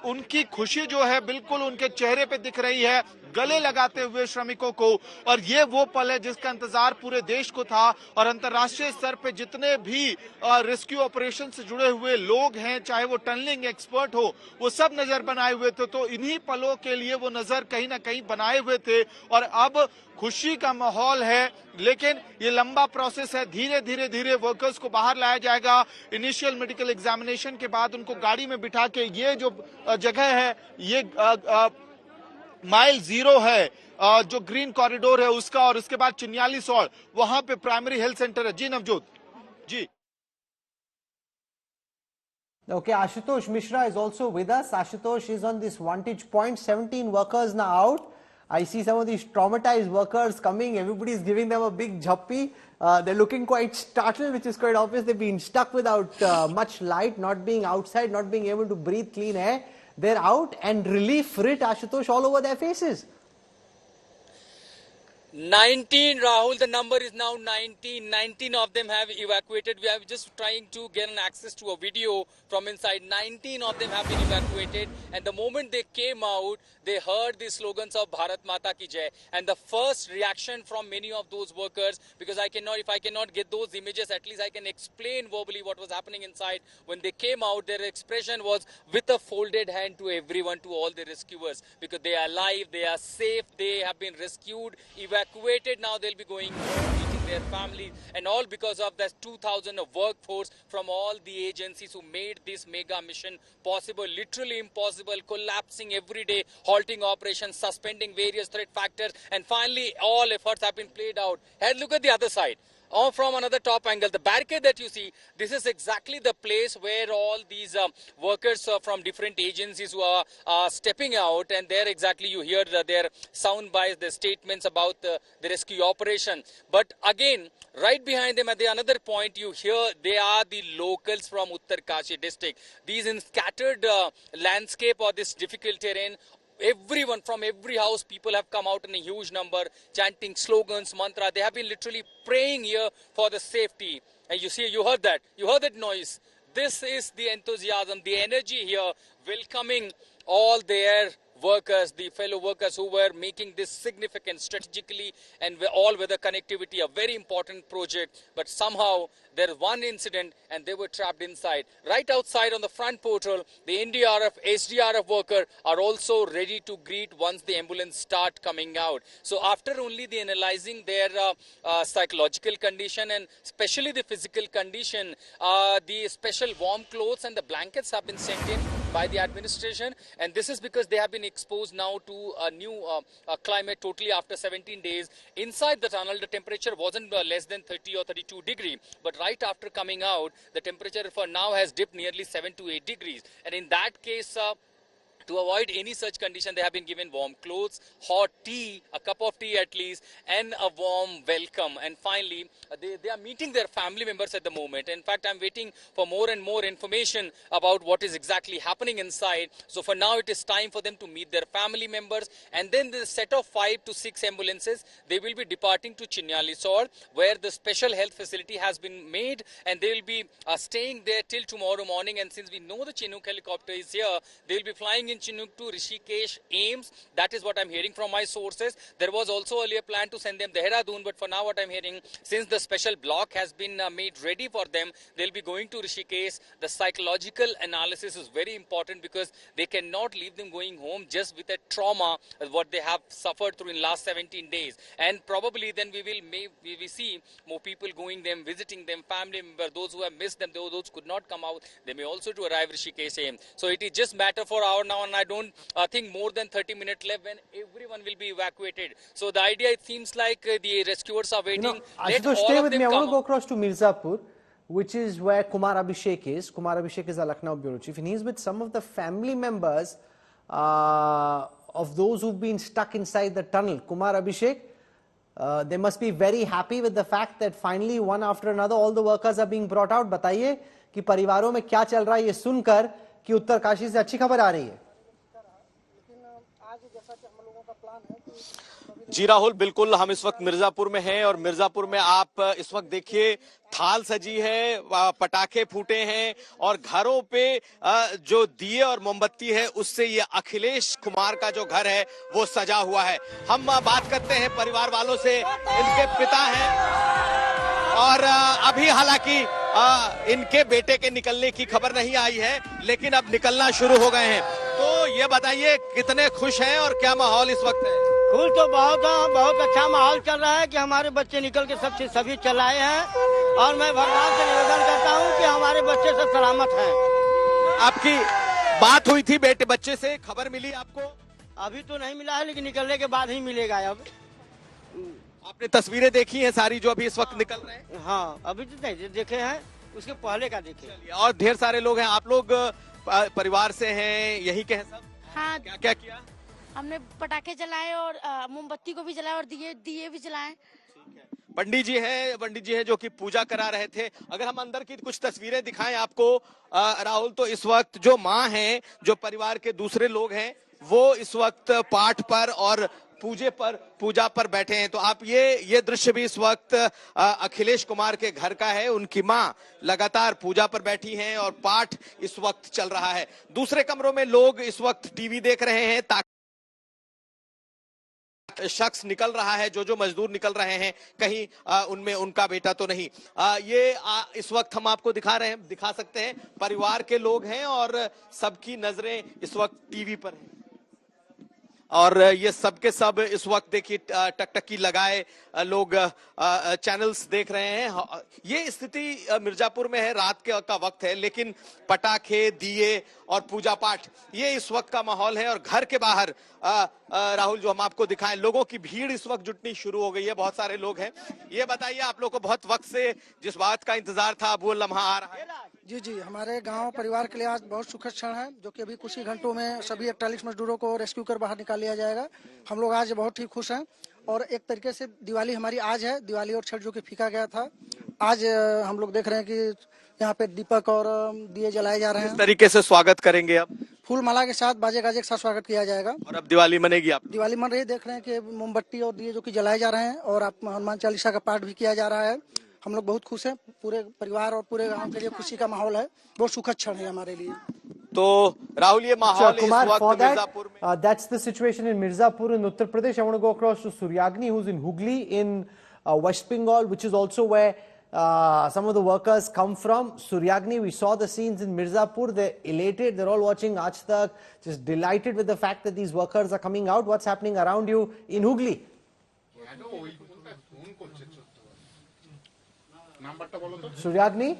उनकी खुशी जो है बिल्कुल उनके चेहरे पे दिख रही है, गले लगाते हुए श्रमिकों को। और ये वो पल है जिसका इंतजार पूरे देश को था और अंतर्राष्ट्रीय स्तर पे जितने भी रेस्क्यू ऑपरेशन से जुड़े हुए लोग हैं, चाहे वो टनलिंग एक्सपर्ट हो, वो सब नजर बनाए हुए थे। तो इन्हीं पलों के लिए वो नजर कहीं ना कहीं बनाए हुए थे और अब खुशी का माहौल है। लेकिन ये लंबा प्रोसेस है, धीरे धीरे वर्कर्स को बाहर लाया जाएगा। इनिशियल मेडिकल एग्जामिनेशन के बाद उनको गाड़ी में बिठा के ये जो जगह है, ये माइल 0 है, जो ग्रीन कॉरिडोर है उसका, और उसके बाद चिन्याली सौड़ वहां पे प्राइमरी हेल्थ सेंटर है। जी नवजोत जी। Okay, Ashutosh Mishra is also with us. Ashutosh is on this vantage point. 17 workers now out. I see some of these traumatized workers coming. Everybody's giving them a big jhappi. They're looking quite startled, which is quite obvious. They've been stuck without much light, not being outside, not being able to breathe clean air. They're out, and relief writ, Ashutosh, all over their faces. 19, Rahul, the number is now 19. 19 of them have evacuated. We are just trying to get an access to a video from inside. 19 of them have been evacuated, and the moment they came out, they heard the slogans of Bharat Mata Ki Jai. And the first reaction from many of those workers, because if I cannot get those images, at least I can explain verbally what was happening inside. When they came out, their expression was with a folded hand to everyone, to all the rescuers, because they are alive, they are safe, they have been rescued, evacuated. Now they'll be going home, meeting their families, and all because of that 2,000 of workforce from all the agencies who made this mega mission possible. Literally impossible, collapsing every day, halting operations, suspending various threat factors, and finally all efforts have been played out. And look at the other side. Or from another top angle, the barricade that you see, this is exactly the place where all these workers from different agencies who are stepping out, and there exactly you hear their sound bites, their statements about the rescue operation. But again, right behind them at the another point, you hear they are the locals from Uttarkashi district. These in scattered landscape or this difficult terrain, everyone from every house, people have come out in a huge number, chanting slogans, mantra. They have been literally praying here for the safety. And you heard that noise. This is the enthusiasm, the energy here, welcoming all their workers, the fellow workers who were making this significant strategically and all weather connectivity, a very important project. But somehow there is one incident and they were trapped inside. Right outside on the front portal, the NDRF, SDRF worker are also ready to greet once the ambulance start coming out. So after only the analyzing their psychological condition and especially the physical condition, the special warm clothes and the blankets have been sent in. by the administration, and this is because they have been exposed now to a new climate totally after 17 days. Inside the tunnel, the temperature wasn't less than 30 or 32 degrees, but right after coming out, the temperature for now has dipped nearly 7 to 8 degrees. And in that case, to avoid any such condition, they have been given warm clothes, hot tea, a cup of tea at least, and a warm welcome. And finally, they are meeting their family members at the moment. In fact, I'm waiting for more and more information about what is exactly happening inside. So for now, it is time for them to meet their family members. And then the set of 5 to 6 ambulances, they will be departing to Chinnalisore, where the special health facility has been made. And they will be staying there till tomorrow morning. And since we know the Chinook helicopter is here, they will be flying in Chinook to Rishikesh, Ames. That is what I'm hearing from my sources. There was also earlier plan to send them Dehradun, but for now what I'm hearing, since the special block has been made ready for them, they'll be going to Rishikesh. The psychological analysis is very important because they cannot leave them going home just with a trauma what they have suffered through in last 17 days. And probably then we will see more people going them, visiting them, family members, those who have missed them, those could not come out, they may also to arrive Rishikesh, Ames. So it is just matter for hour now, and I don't think more than 30 minutes left when everyone will be evacuated. So the idea, it seems like the rescuers are waiting. Stay with me. I want to go across to Mirzapur, which is where Kumar Abhishek is. Kumar Abhishek is the Lucknow bureau chief, and he's with some of the family members of those who've been stuck inside the tunnel. Kumar Abhishek, they must be very happy with the fact that finally one after another all the workers are being brought out. बताइए कि परिवारों में क्या चल रहा है ये सुनकर कि उत्तरकाशी से अच्छी खबर आ रही है। जी राहुल, बिल्कुल हम इस वक्त मिर्जापुर में हैं और मिर्जापुर में आप इस वक्त देखिए थाल सजी है, पटाखे फूटे हैं और घरों पे जो दिए और मोमबत्ती है उससे ये अखिलेश कुमार का जो घर है वो सजा हुआ है। हम बात करते हैं परिवार वालों से, इनके पिता हैं और अभी हालांकि इनके बेटे के निकलने की खबर नहीं आई है, लेकिन अब निकलना शुरू हो गए हैं। तो ये बताइए कितने खुश हैं और क्या माहौल इस वक्त है? खुश तो बहुत अच्छा माहौल चल रहा है कि हमारे बच्चे निकल के सभी चलाए हैं और मैं भगवान से निवेदन करता हूं कि हमारे बच्चे सब सलामत हैं। आपकी बात हुई थी बच्चे से, खबर मिली आपको? अभी तो नहीं मिला है, लेकिन निकलने के बाद ही मिलेगा। अब आपने तस्वीरें देखी हैं सारी जो अभी इस वक्त निकल रहे हैं? हाँ, अभी तो नहीं देखे हैं, उसके पहले का देखे। और ढेर सारे लोग हैं, आप लोग परिवार से हैं, यही के हैं सब? हाँ। क्या क्या किया? हमने पटाखे जलाए और मोमबत्ती को भी जलाए और दिए भी जलाए। पंडित जी हैं जो कि पूजा करा रहे थे। अगर हम अंदर की कुछ तस्वीरें दिखाएं आपको राहुल, तो इस वक्त जो माँ हैं, जो परिवार के दूसरे लोग हैं, वो इस वक्त पाठ पर और पूजा पर बैठे हैं। तो आप ये दृश्य भी इस वक्त अखिलेश कुमार के घर का है। उनकी माँ लगातार पूजा पर बैठी हैं और पाठ इस वक्त चल रहा है। दूसरे कमरों में लोग इस वक्त टीवी देख रहे हैं ताकि शख्स निकल रहा है, जो मजदूर निकल रहे हैं, कहीं उनमें उनका बेटा तो नहीं। इस वक्त हम आपको दिखा सकते हैं, परिवार के लोग हैं और सबकी नजरें इस वक्त टीवी पर हैं और ये सब के सब इस वक्त देखिए टकटकी लगाए लोग चैनल्स देख रहे हैं। ये स्थिति मिर्जापुर में है, रात का वक्त है, लेकिन पटाखे, दिए और पूजा पाठ, ये इस वक्त का माहौल है। और घर के बाहर राहुल जो हम आपको दिखाएं, लोगों की भीड़ इस वक्त जुटनी शुरू हो गई है, बहुत सारे लोग हैं। ये बताइए, आप लोग को बहुत वक्त से जिस बात का इंतजार था, अब वो लम्हा आ रहा है? जी, हमारे गांव परिवार के लिए आज बहुत सुखद क्षण है, जो कि अभी कुछ ही घंटों में सभी 41 मजदूरों को रेस्क्यू कर बाहर निकाल लिया जाएगा। हम लोग आज बहुत ही खुश हैं और एक तरीके से दिवाली हमारी आज है, दिवाली और छठ जो कि फीका गया था। आज हम लोग देख रहे हैं कि यहाँ पे दीपक और दिए जलाए जा रहे हैं। किस तरीके से स्वागत करेंगे? अब फूल माला के साथ, बाजे गाजे के साथ स्वागत किया जाएगा। और अब दिवाली मनेगी? आप दिवाली मन रही, देख रहे हैं कि मोमबत्ती और दिए जो कि जलाए जा रहे हैं और आप हनुमान चालीसा का पाठ भी किया जा रहा है। हम लोग बहुत खुश हैं, पूरे परिवार और पूरे गांव के लिए खुशी का माहौल है, बहुत सुखद क्षण है हमारे लिए। तो राहुल, ये माहौल इस वक्त मिर्जापुर में, that's the situation in Mirzapur in Uttar Pradesh. I want to go across to Suryagni, who's in Hooghly in West Bengal, which is also where some of the workers come from. Suryagni, we saw the scenes in Mirzapur. They're elated. They're all watching Aaj Tak, just delighted with the fact that these workers are coming out. What's happening around you in Hooghly? Suryagni?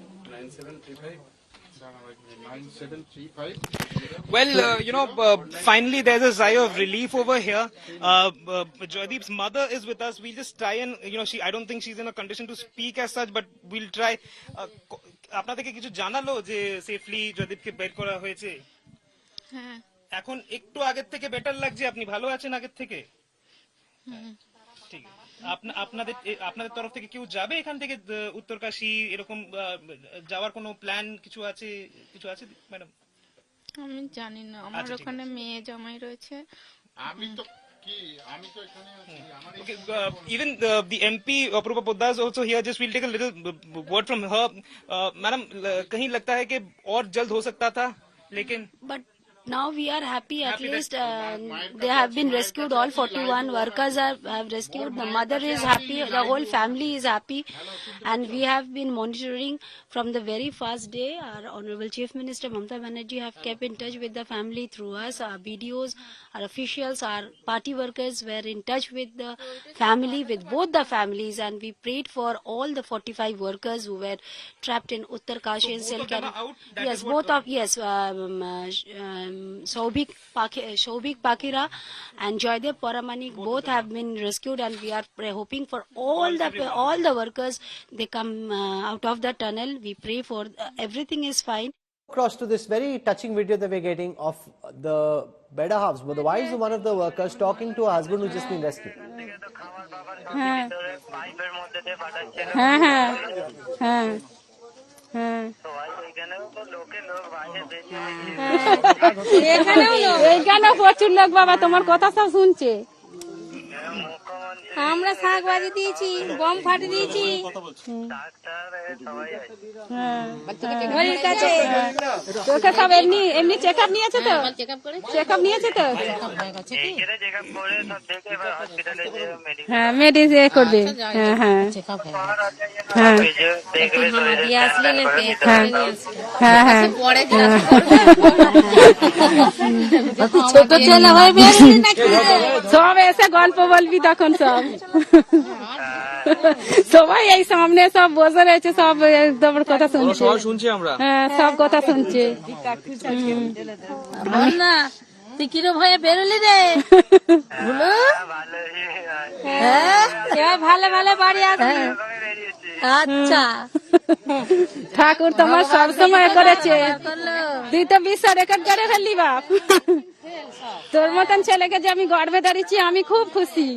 Well, finally there's a sigh of relief over here. Joydeep's mother is with us. We'll just try and, I don't think she's in a condition to speak as such, but we'll try. আপনাদেরকে কিছু জানালো যে safely জয়দীপকে বের করা হয়েছে? হ্যাঁ। এখন একটু আগের থেকে বেটার লাগছে? আপনি ভালো আছেন আগের থেকে? ঠিক আছে। আপনাদের তরফ থেকে কেউ যাবে এখান থেকে উত্তরকাশী, এরকম যাওয়ার কোনো প্ল্যান কিছু আছে ম্যাডাম? আমি জানি না, আমার ওখানে মেয়ে জামাই রয়েছে। Even the MP Apurva Poddar is also here. Just we'll take a little word from her. Madam, कहीं लगता है कि और जल्द हो सकता था, लेकिन but now we are happy. At least they have been rescued. All 41 workers have rescued. The mother is happy. The whole family is happy, and we have been monitoring from the very first day. Our Honorable Chief Minister Mamata Banerjee have kept in touch with the family through us. Our BDOs, our officials, our party workers were in touch with the family, with both the families, and we prayed for all the 45 workers who were trapped in Uttarkashi and Silkyara. Yes, both of Shobhik Pakira and Joydeep Paramanik both have been rescued, and we are hoping for all the workers they come out of the tunnel. We pray for everything is fine. Across to this very touching video that we're getting of the better halves, but the wives of one of the workers talking to her husband who's just been rescued. এখানেও প্রচুর লোক বাবা তোমার কথা সব শুনছে। আমরা শাক ভাজি দিয়েছি, গম ফাটি দিয়েছি। তোকে সব এমনি চেক আপ নিয়েছে তো? চেক আপ নিয়েছে তো? হ্যাঁ, মেডিসিন করবে। হ্যাঁ হ্যাঁ হ্যাঁ হ্যাঁ ছোট ছেলে হয়ে সব এসে গল্প বলবি তখন সব সবাই এই সামনে সব বসে রয়েছে, সব তোমার কথা শুনছে। শুনছি আমরা, হ্যাঁ সব কথা শুনছে। না তুই কিরো ভয়ে বেরোলি রে? ভালো ভালো বাড়ি আসবি। আচ্ছা, ঠাকুর তোমার সব সময় করেছে। তুই তো বিশ্ব রেকর্ড করে ফেললি বাপ। তোর মতন ছেলেকে যে আমি গর্বে ধরেছি, আমি খুব খুশি।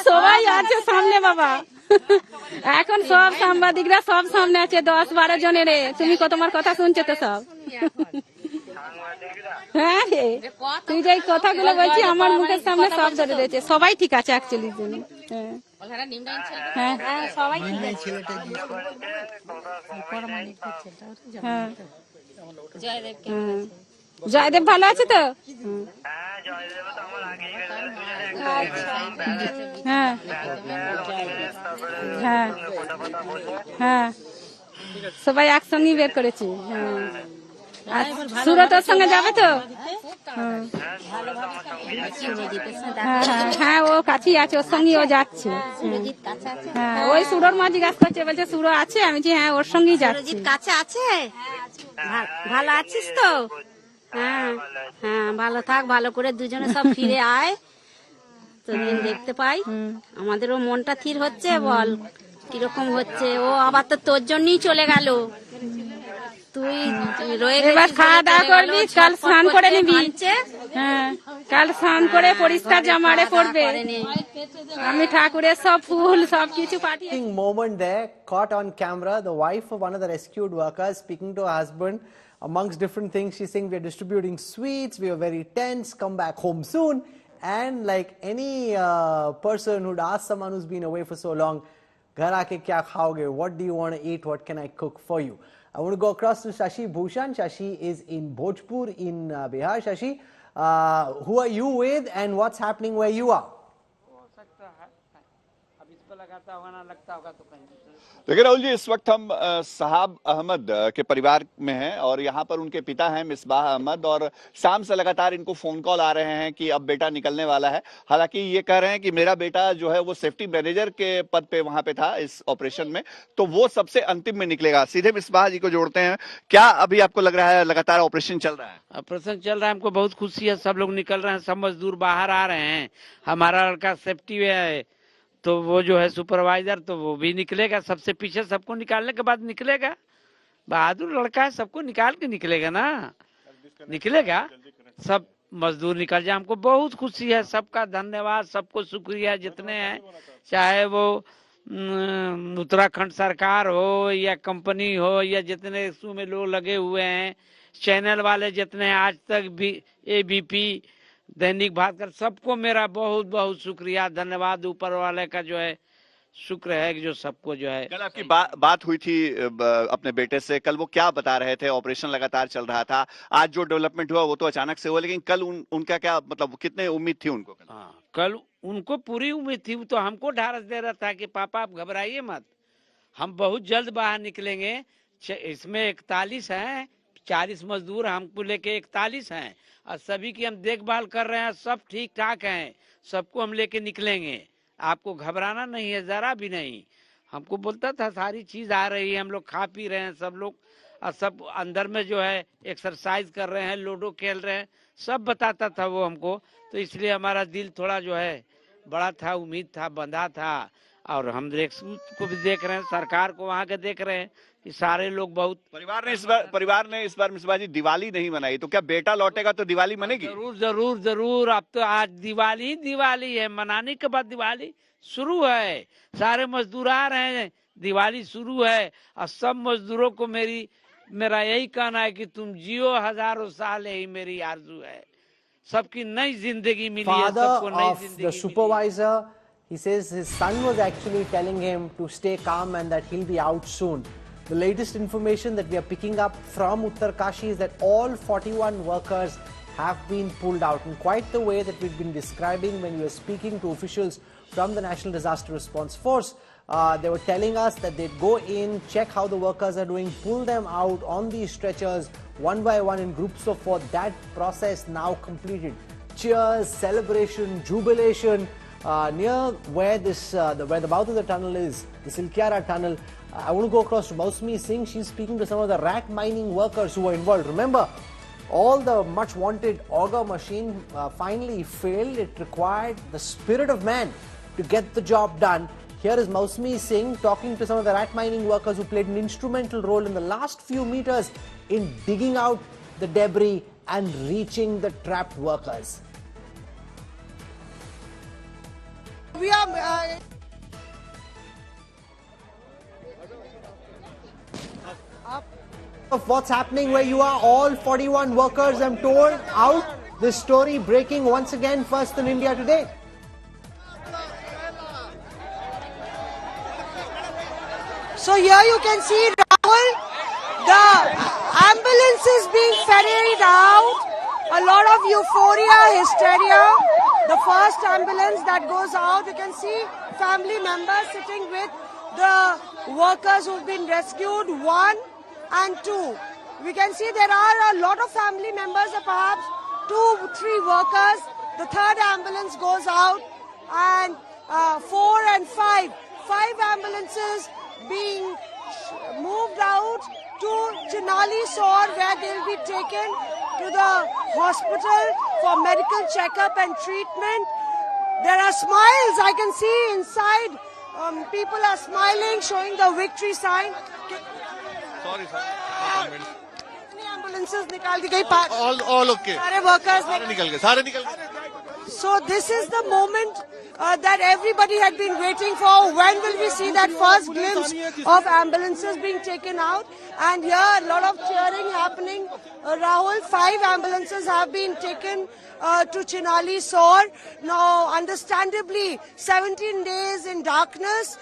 সবাই আছে সামনে বাবা, এখন সব সাংবাদিকরা সব সামনে আছে, 10-12 জনের। তুমি তোমার কথা শুনছো তো সব। হ্যাঁ রে, তুই যে কথাগুলো বলছি আমার মুখের সামনে সব ধরে রয়েছে। সবাই ঠিক আছে অ্যাকচুয়ালি। হ্যাঁ হ্যাঁ সবাই ঠিক আছে। হ্যাঁ জয়দেব ভালো আছে তো? হ্যাঁ হ্যাঁ হ্যাঁ সবাই একসঙ্গে বের করেছি। হ্যাঁ সুরত ওর সঙ্গে যাবে তো? হ্যাঁ ও কাছেই আছে, ওর সঙ্গে ও যাচ্ছে। হ্যাঁ ওই সুরোর মা জিজ্ঞাসা করছে, বলছে সুরো আছে? আমি হ্যাঁ ওর সঙ্গেই যাচ্ছি। কাছে আছে? ভালো আছিস তো? হ্যাঁ হ্যাঁ ভালো থাক, ভালো করে দুজনে সব ফিরে আয়, তোদিন দেখতে পাই। আমাদেরও মনটা থির হচ্ছে। বল কিরকম হচ্ছে? ও আবার তো তোর জন্যই চলে গেল। তুই রয়ে এবার খাওয়া দাওয়া করবি, কাল স্নান করে নিবি। হ্যাঁ কাল স্নান করে পরিষ্কার জামারে পড়বে। আমি ঠাকুরের সব ফুল সব কিছু পাঠিয়ে। Moment there caught on camera, the wife of one of the rescued workers speaking to her husband. Amongst different things, she's saying we are distributing sweets, we are very tense, come back home soon. And like any person who'd ask someone who's been away for so long, ghar aake kya khaoge? What do you want to eat? What can I cook for you? I want to go across to Shashi Bhushan. Shashi is in Bhojpur in Bihar. Shashi, who are you with and what's happening where you are? अब इस पर लगाता होगा ना लगता होगा तो कहीं। देखिए राहुल जी, इस वक्त हम साहब अहमद के परिवार में हैं और यहाँ पर उनके पिता हैं मिसबाह अहमद, और शाम से लगातार इनको फोन कॉल आ रहे हैं कि अब बेटा निकलने वाला है। हालांकि ये कह रहे हैं कि मेरा बेटा जो है वो सेफ्टी मैनेजर के पद पे वहां पे था इस ऑपरेशन में, तो वो सबसे अंतिम में निकलेगा। सीधे मिसबाह जी को जोड़ते हैं। क्या अभी आपको लग रहा है, लगातार ऑपरेशन चल रहा है? ऑपरेशन चल रहा है, हमको बहुत खुशी है। सब लोग निकल रहे हैं, सब मजदूर बाहर आ रहे हैं। हमारा लड़का सेफ्टी में है तो वो जो है सुपरवाइजर, तो वो भी निकलेगा। सबसे पीछे सबको निकालने के बाद निकलेगा। बहादुर लड़का है, सबको निकाल के निकलेगा ना, निकलेगा। सब मजदूर निकल जाए, हमको बहुत खुशी है। सबका धन्यवाद, सबको शुक्रिया जितने हैं, चाहे वो उत्तराखंड सरकार हो या कंपनी हो या जितने इसमें लोग लगे हुए हैं, चैनल वाले जितने हैं, आज तक भी ABP, दैनिक भास्कर, सबको मेरा बहुत बहुत शुक्रिया, धन्यवाद। ऊपर वाले का जो है शुक्र है कि जो सबको जो है। कल आपकी बात हुई थी अपने बेटे से, कल वो क्या बता रहे थे? ऑपरेशन लगातार चल रहा था, आज जो डेवलपमेंट हुआ वो तो अचानक से हुआ, लेकिन कल उनका क्या मतलब, कितने उम्मीद थी उनको? कल उनको पूरी उम्मीद थी, तो हमको ढारस दे रहा था कि पापा आप घबराइए मत, हम बहुत जल्द बाहर निकलेंगे। इसमें 41 हैं, 40 मजदूर हमको लेके 41 हैं, और सभी की हम देखभाल कर रहे हैं, सब ठीक ठाक हैं, सबको हम लेके निकलेंगे, आपको घबराना नहीं है, जरा भी नहीं। हमको बोलता था सारी चीज आ रही है, हम लोग खा पी रहे हैं सब लोग, और सब अंदर में जो है एक्सरसाइज कर रहे हैं, लूडो खेल रहे हैं, सब बताता था वो हमको। तो इसलिए हमारा दिल थोड़ा जो है बड़ा था, उम्मीद था, बंधा था। और हम को भी देख रहे हैं, सरकार को वहाँ के देख रहे हैं कि सारे लोग बहुत। परिवार ने इस बार मिसबा जी दिवाली नहीं मनाई, तो क्या बेटा लौटेगा तो दिवाली मनेगी? जरूर जरूर जरूर। अब तो आज दिवाली है, मनाने के बाद दिवाली शुरू है। सारे मजदूर आ रहे हैं, दिवाली शुरू है। और सब मजदूरों को मेरा यही कहना है कि तुम जियो हजारों साल, यही मेरी आरज़ू है। सबकी नई जिंदगी मिली है, सबको नई जिंदगी supervisor, he says his son was actually telling him to stay calm and that he'll be out soon. The latest information that we are picking up from Uttarkashi is that all 41 workers have been pulled out in quite the way that we've been describing when we were speaking to officials from the National Disaster Response Force. They were telling us that they'd go in, check how the workers are doing, pull them out on these stretchers one by one in groups of 4. That process now completed. Cheers, celebration, jubilation. Near where where the mouth of the tunnel is, the Silkyara tunnel. I want to go across to Mausmi Singh. She's speaking to some of the rat mining workers who were involved. Remember, all the much wanted auger machine finally failed. It required the spirit of man to get the job done. Here is Mausmi Singh talking to some of the rat mining workers who played an instrumental role in the last few meters in digging out the debris and reaching the trapped workers. We are of what's happening where you are, all 41 workers, I'm told, out. This story breaking once again, first in India today. So here you can see, Rahul, the ambulance is being ferried out. A lot of euphoria, hysteria. The first ambulance that goes out, you can see family members sitting with the workers who've been rescued, 1 and 2. We can see there are a lot of family members, perhaps 2-3 workers. The third ambulance goes out, and 4 and 5. 5 ambulances being moved out to Chinali Sor, where they'll be taken to the hospital for medical checkup and treatment. There are smiles I can see inside. People are smiling, showing the victory sign. Sorry, sir. Ambulances nikal di gayi. All okay. Sare workers sare nikal gaye. So this is the moment that everybody had been waiting for. When will we see that first glimpse of ambulances being taken out? And here a lot of cheering happening. Rahul, 5 ambulances have been taken to Chinali Sor. Now, understandably, 17 days in darkness,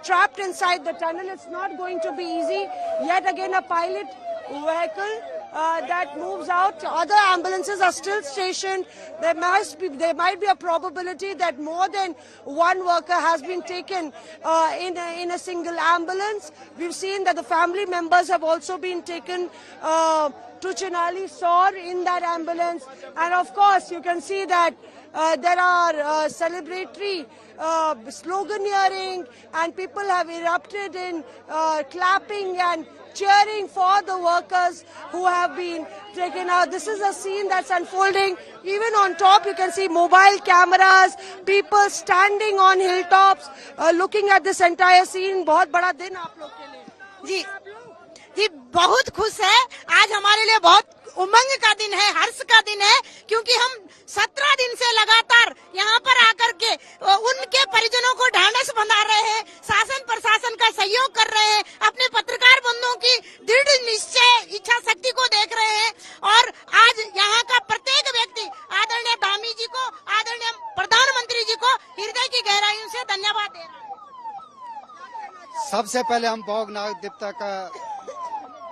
trapped inside the tunnel. It's not going to be easy. Yet again, a pilot vehicle that moves out. Other ambulances are still stationed. There might be a probability that more than one worker has been taken in a single ambulance. We've seen that the family members have also been taken to Chinali Sor in that ambulance. And of course, you can see that there are celebratory sloganeering, and people have erupted in clapping and cheering for the workers who have been taken out. This is a scene that's unfolding. Even on top, you can see mobile cameras, people standing on hilltops, looking at this entire scene. बहुत बड़ा दिन आप लोग के लिए। जी बहुत खुश है। आज हमारे लिए बहुत उमंग का दिन है, हर्ष का दिन है, क्योंकि हम 17 दिन से लगातार यहाँ पर आकर के उनके परिजनों को ढांढस बंधा रहे हैं, शासन प्रशासन का सहयोग कर रहे हैं, अपने पत्रकार बंधुओं की दृढ़ निश्चय इच्छा शक्ति को देख रहे हैं। और आज यहाँ का प्रत्येक व्यक्ति आदरणीय धामी जी को, आदरणीय प्रधानमंत्री जी को हृदय की गहराइयों से धन्यवाद दे रहे हैं। सबसे पहले हम भोगनाथ देवता का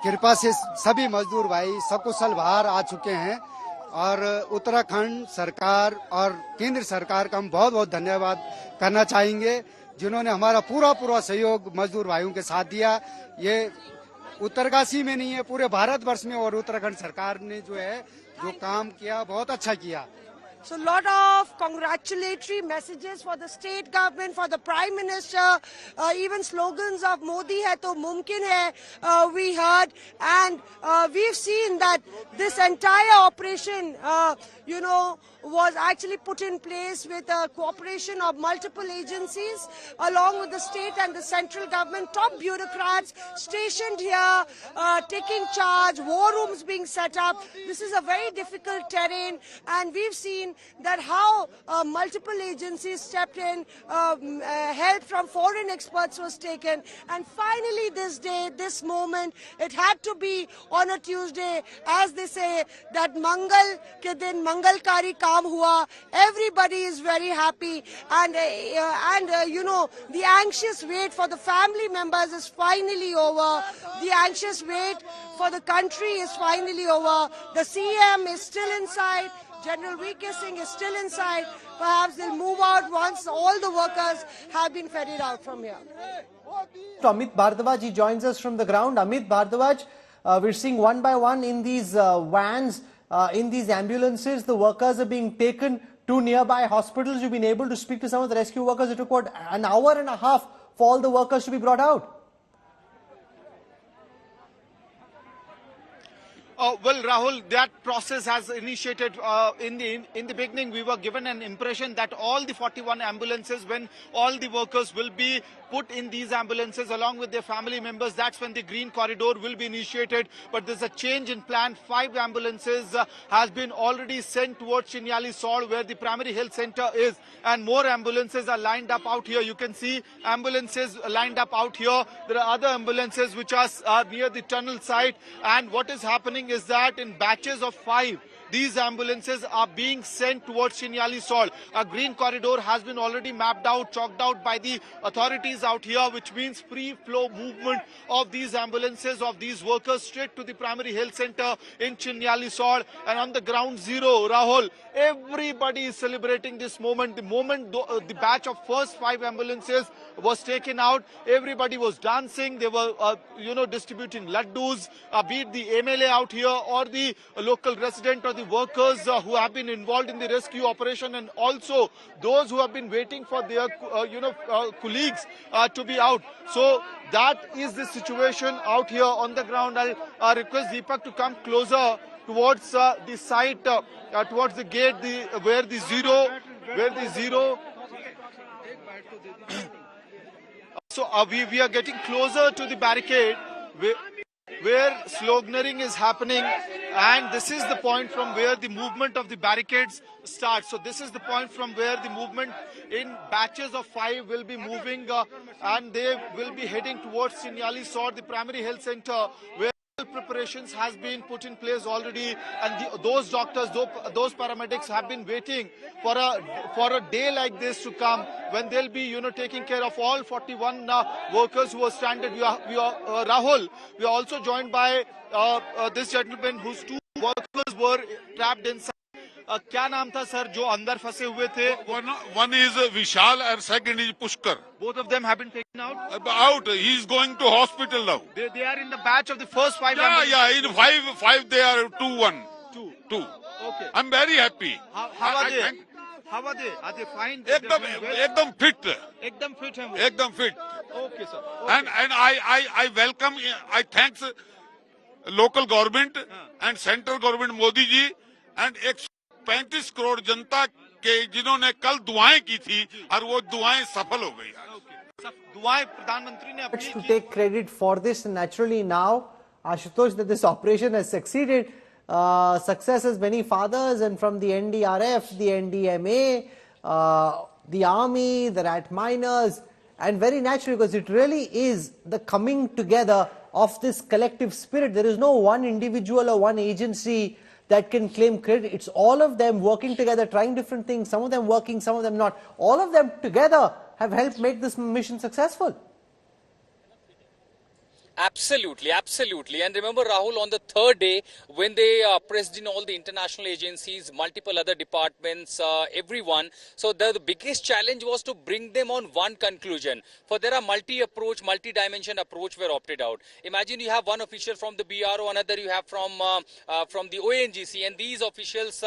कृपा से सभी मजदूर भाई सकुशल बाहर आ चुके हैं, और उत्तराखंड सरकार और केंद्र सरकार का हम बहुत बहुत धन्यवाद करना चाहेंगे, जिन्होंने हमारा पूरा सहयोग मजदूर भाइयों के साथ दिया। ये उत्तरकाशी में नहीं है, पूरे भारतवर्ष में, और उत्तराखंड सरकार ने जो काम किया बहुत अच्छा किया। So a lot of congratulatory messages for the state government, for the Prime Minister, even slogans of Modi hai to mumkin hai, we heard, and we've seen that this entire operation, was actually put in place with the cooperation of multiple agencies, along with the state and the central government, top bureaucrats stationed here, taking charge, war rooms being set up. This is a very difficult terrain, and we've seen that how multiple agencies stepped in, help from foreign experts was taken, and finally this day, this moment, it had to be on a Tuesday, as they say, that Mangal ke din Mangalkari kaam hua. Everybody is very happy, and the anxious wait for the family members is finally over. The anxious wait for the country is finally over. The CM is still inside. General VK Singh is still inside. Perhaps they'll move out once all the workers have been ferried out from here. Amit Bhardwaj, he joins us from the ground. Amit Bhardwaj, we're seeing one by one in these vans, in these ambulances, the workers are being taken to nearby hospitals. You've been able to speak to some of the rescue workers. It took what, an hour and a half for all the workers to be brought out? Well, Rahul, that process has initiated in the beginning. We were given an impression that all the 41 ambulances, when all the workers will be put in these ambulances along with their family members, that's when the green corridor will be initiated. But there's a change in plan. 5 ambulances has been already sent towards Chinyali Sor, where the primary health center is, and more ambulances are lined up out here. You can see ambulances lined up out here. There are other ambulances which are near the tunnel site, and what is happening is that in batches of 5, these ambulances are being sent towards Chinyali Sor. A green corridor has been already mapped out, chalked out by the authorities out here, which means free flow movement of these ambulances, of these workers, straight to the primary health center in Chinyali Sor. And on the ground zero, Rahul, everybody is celebrating this moment. The moment the batch of first 5 ambulances was taken out, everybody was dancing. They were, distributing laddus, be it the MLA out here or the local resident or the workers who have been involved in the rescue operation, and also those who have been waiting for their, colleagues to be out. So that is the situation out here on the ground. I'll request Deepak to come closer towards the site, towards the gate, where the zero. So we are getting closer to the barricade where sloganeering is happening, and this is the point from where the movement of the barricades starts. So this is the point from where the movement in batches of 5 will be moving, and they will be heading towards Chinyali Sor, the primary health center, where preparations has been put in place already, and those doctors, those paramedics have been waiting for a day like this to come, when they'll be taking care of all 41 workers who are stranded. We are Rahul. We are also joined by this gentleman whose 2 workers were trapped inside. क्या नाम था sir जो अंदर फंसे हुए थे? One is Vishal and second is Pushkar. Both of them have been taken out? Out. He is going to hospital now. They are in the batch of the first 5. Yeah. In five they are 2-1. Two. Okay. I'm very happy. How are they? How are they? Are they fine? एकदम fit. एकदम fit हैं वो. एकदम fit. Okay, sir. Okay. And I welcome. I thanks local government and central government Modi ji and 135 crore जनता के जिन्होंने कल दुआएं की थी और वो दुआएं सफल हो गई. दुआएं प्रधानमंत्री ने अपनी to take credit for this, and naturally now Ashutosh, that this operation has succeeded. Success has many fathers, and from the NDRF, the NDMA, the army, the rat miners, and very naturally, because it really is the coming together of this collective spirit. There is no one individual or one agency that can claim credit. It's all of them working together, trying different things, some of them working, some of them not. All of them together have helped make this mission successful. Absolutely. And remember, Rahul, on the 3rd day, when they pressed in all the international agencies, multiple other departments, everyone, so the biggest challenge was to bring them on one conclusion. For there are multi-dimension approach were opted out. Imagine you have one official from the BRO, another you have from the ONGC, and these officials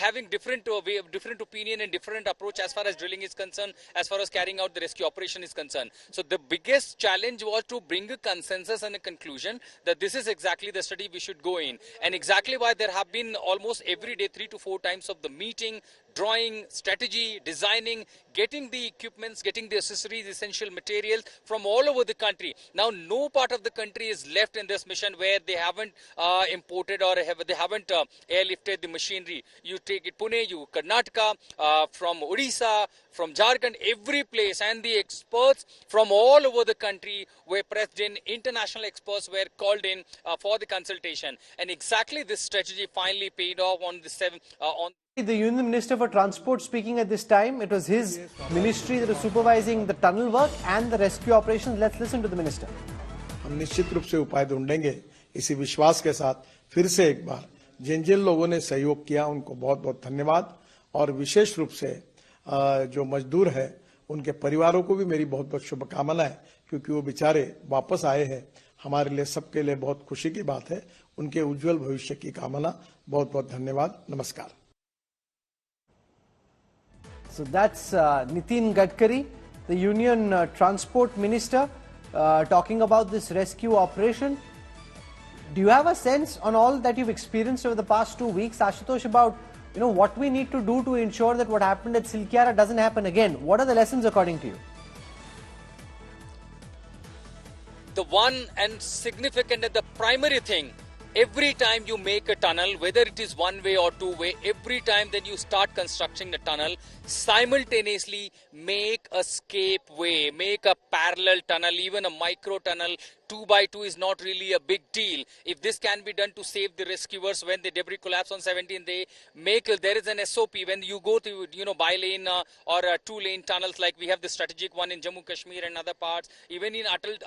having different opinion and different approach as far as drilling is concerned, as far as carrying out the rescue operation is concerned. So the biggest challenge was to bring a consensus and a conclusion that this is exactly the study we should go in, and exactly why there have been almost every day 3 to 4 times of the meeting, drawing, strategy, designing, getting the equipments, getting the accessories, essential materials from all over the country. Now no part of the country is left in this mission where they haven't imported or they haven't airlifted the machinery. You take it Pune, you Karnataka, from Odisha, from Jharkhand, every place, and the experts from all over the country were pressed in. International experts were called in for the consultation, and exactly this strategy finally paid off on the 7th. The Union Minister for Transport speaking at this time. It was his ministry that was supervising the tunnel work and the rescue operations. Let's listen to the minister. हम निश्चित रूप से उपाय ढूंढेंगे इसी विश्वास के साथ फिर से एक बार जिन लोगों ने सहयोग किया उनको बहुत बहुत धन्यवाद, और विशेष रूप से जो मजदूर है उनके परिवारों को भी मेरी बहुत बहुत शुभकामनाएं, क्योंकि वो बेचारे वापस आए हैं. हमारे लिए सबके लिए बहुत खुशी की बात है. उनके उज्जवल भविष्य की कामना. बहुत बहुत धन्यवाद. नमस्कार. So that's Nitin Gadkari, the Union Transport Minister, talking about this rescue operation. Do you have a sense on all that you've experienced over the past 2 weeks, Ashutosh, about what we need to do to ensure that what happened at Silkyara doesn't happen again? What are the lessons according to you? The one and significant and the primary thing, every time you make a tunnel, whether it is one way or two way, every time then you start constructing the tunnel, simultaneously make a escape way, make a parallel tunnel, even a micro tunnel. 2x2 is not really a big deal. If this can be done to save the rescuers when the debris collapse on 17th day, there is an SOP when you go to bi-lane or 2-lane tunnels, like we have the strategic one in Jammu Kashmir and other parts. Even in Atal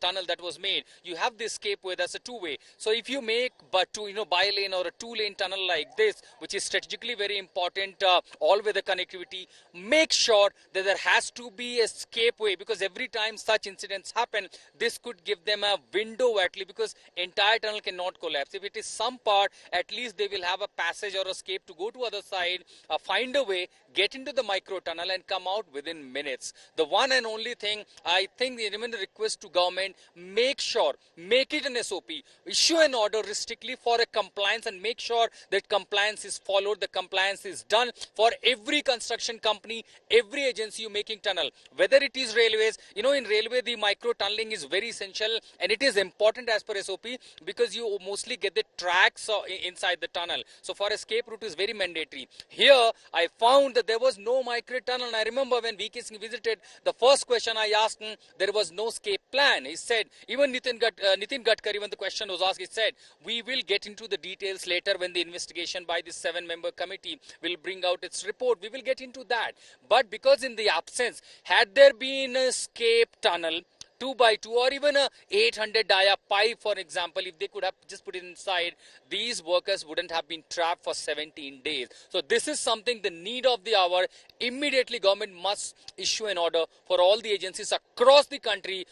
tunnel that was made, you have the escape way. That's a 2-way. So if you make bi-lane or a 2-lane tunnel like this, which is strategically very important, all-weather connectivity, make sure that there has to be escape way, because every time such incidents happen, this could give them a window at least, because entire tunnel cannot collapse. If it is some part, at least they will have a passage or escape to go to other side, find a way, get into the micro tunnel and come out within minutes. The one and only thing, I think the request to government, make sure, make it an SOP, issue an order strictly for a compliance, and make sure that compliance is followed, the compliance is done for every construction company, every agency you making tunnel, whether it is railways. In railway the micro tunneling tunnelling is very essential, and it is important as per SOP because you mostly get the tracks inside the tunnel. So for escape route is very mandatory. Here I found that there was no micro tunnel, and I remember when VK Singh visited, the first question I asked him, there was no escape plan. He said, even Nitin Gadkari, when the question was asked, he said, we will get into the details later when the investigation by this 7-member committee will bring out its report. We will get into that. But because in the absence, had there been a escape tunnel, 2x2 or even a 800 dia pipe, for example, if they could have just put it inside, these workers wouldn't have been trapped for 17 days. So this is something, the need of the hour. Immediately government must issue an order for all the agencies across the country,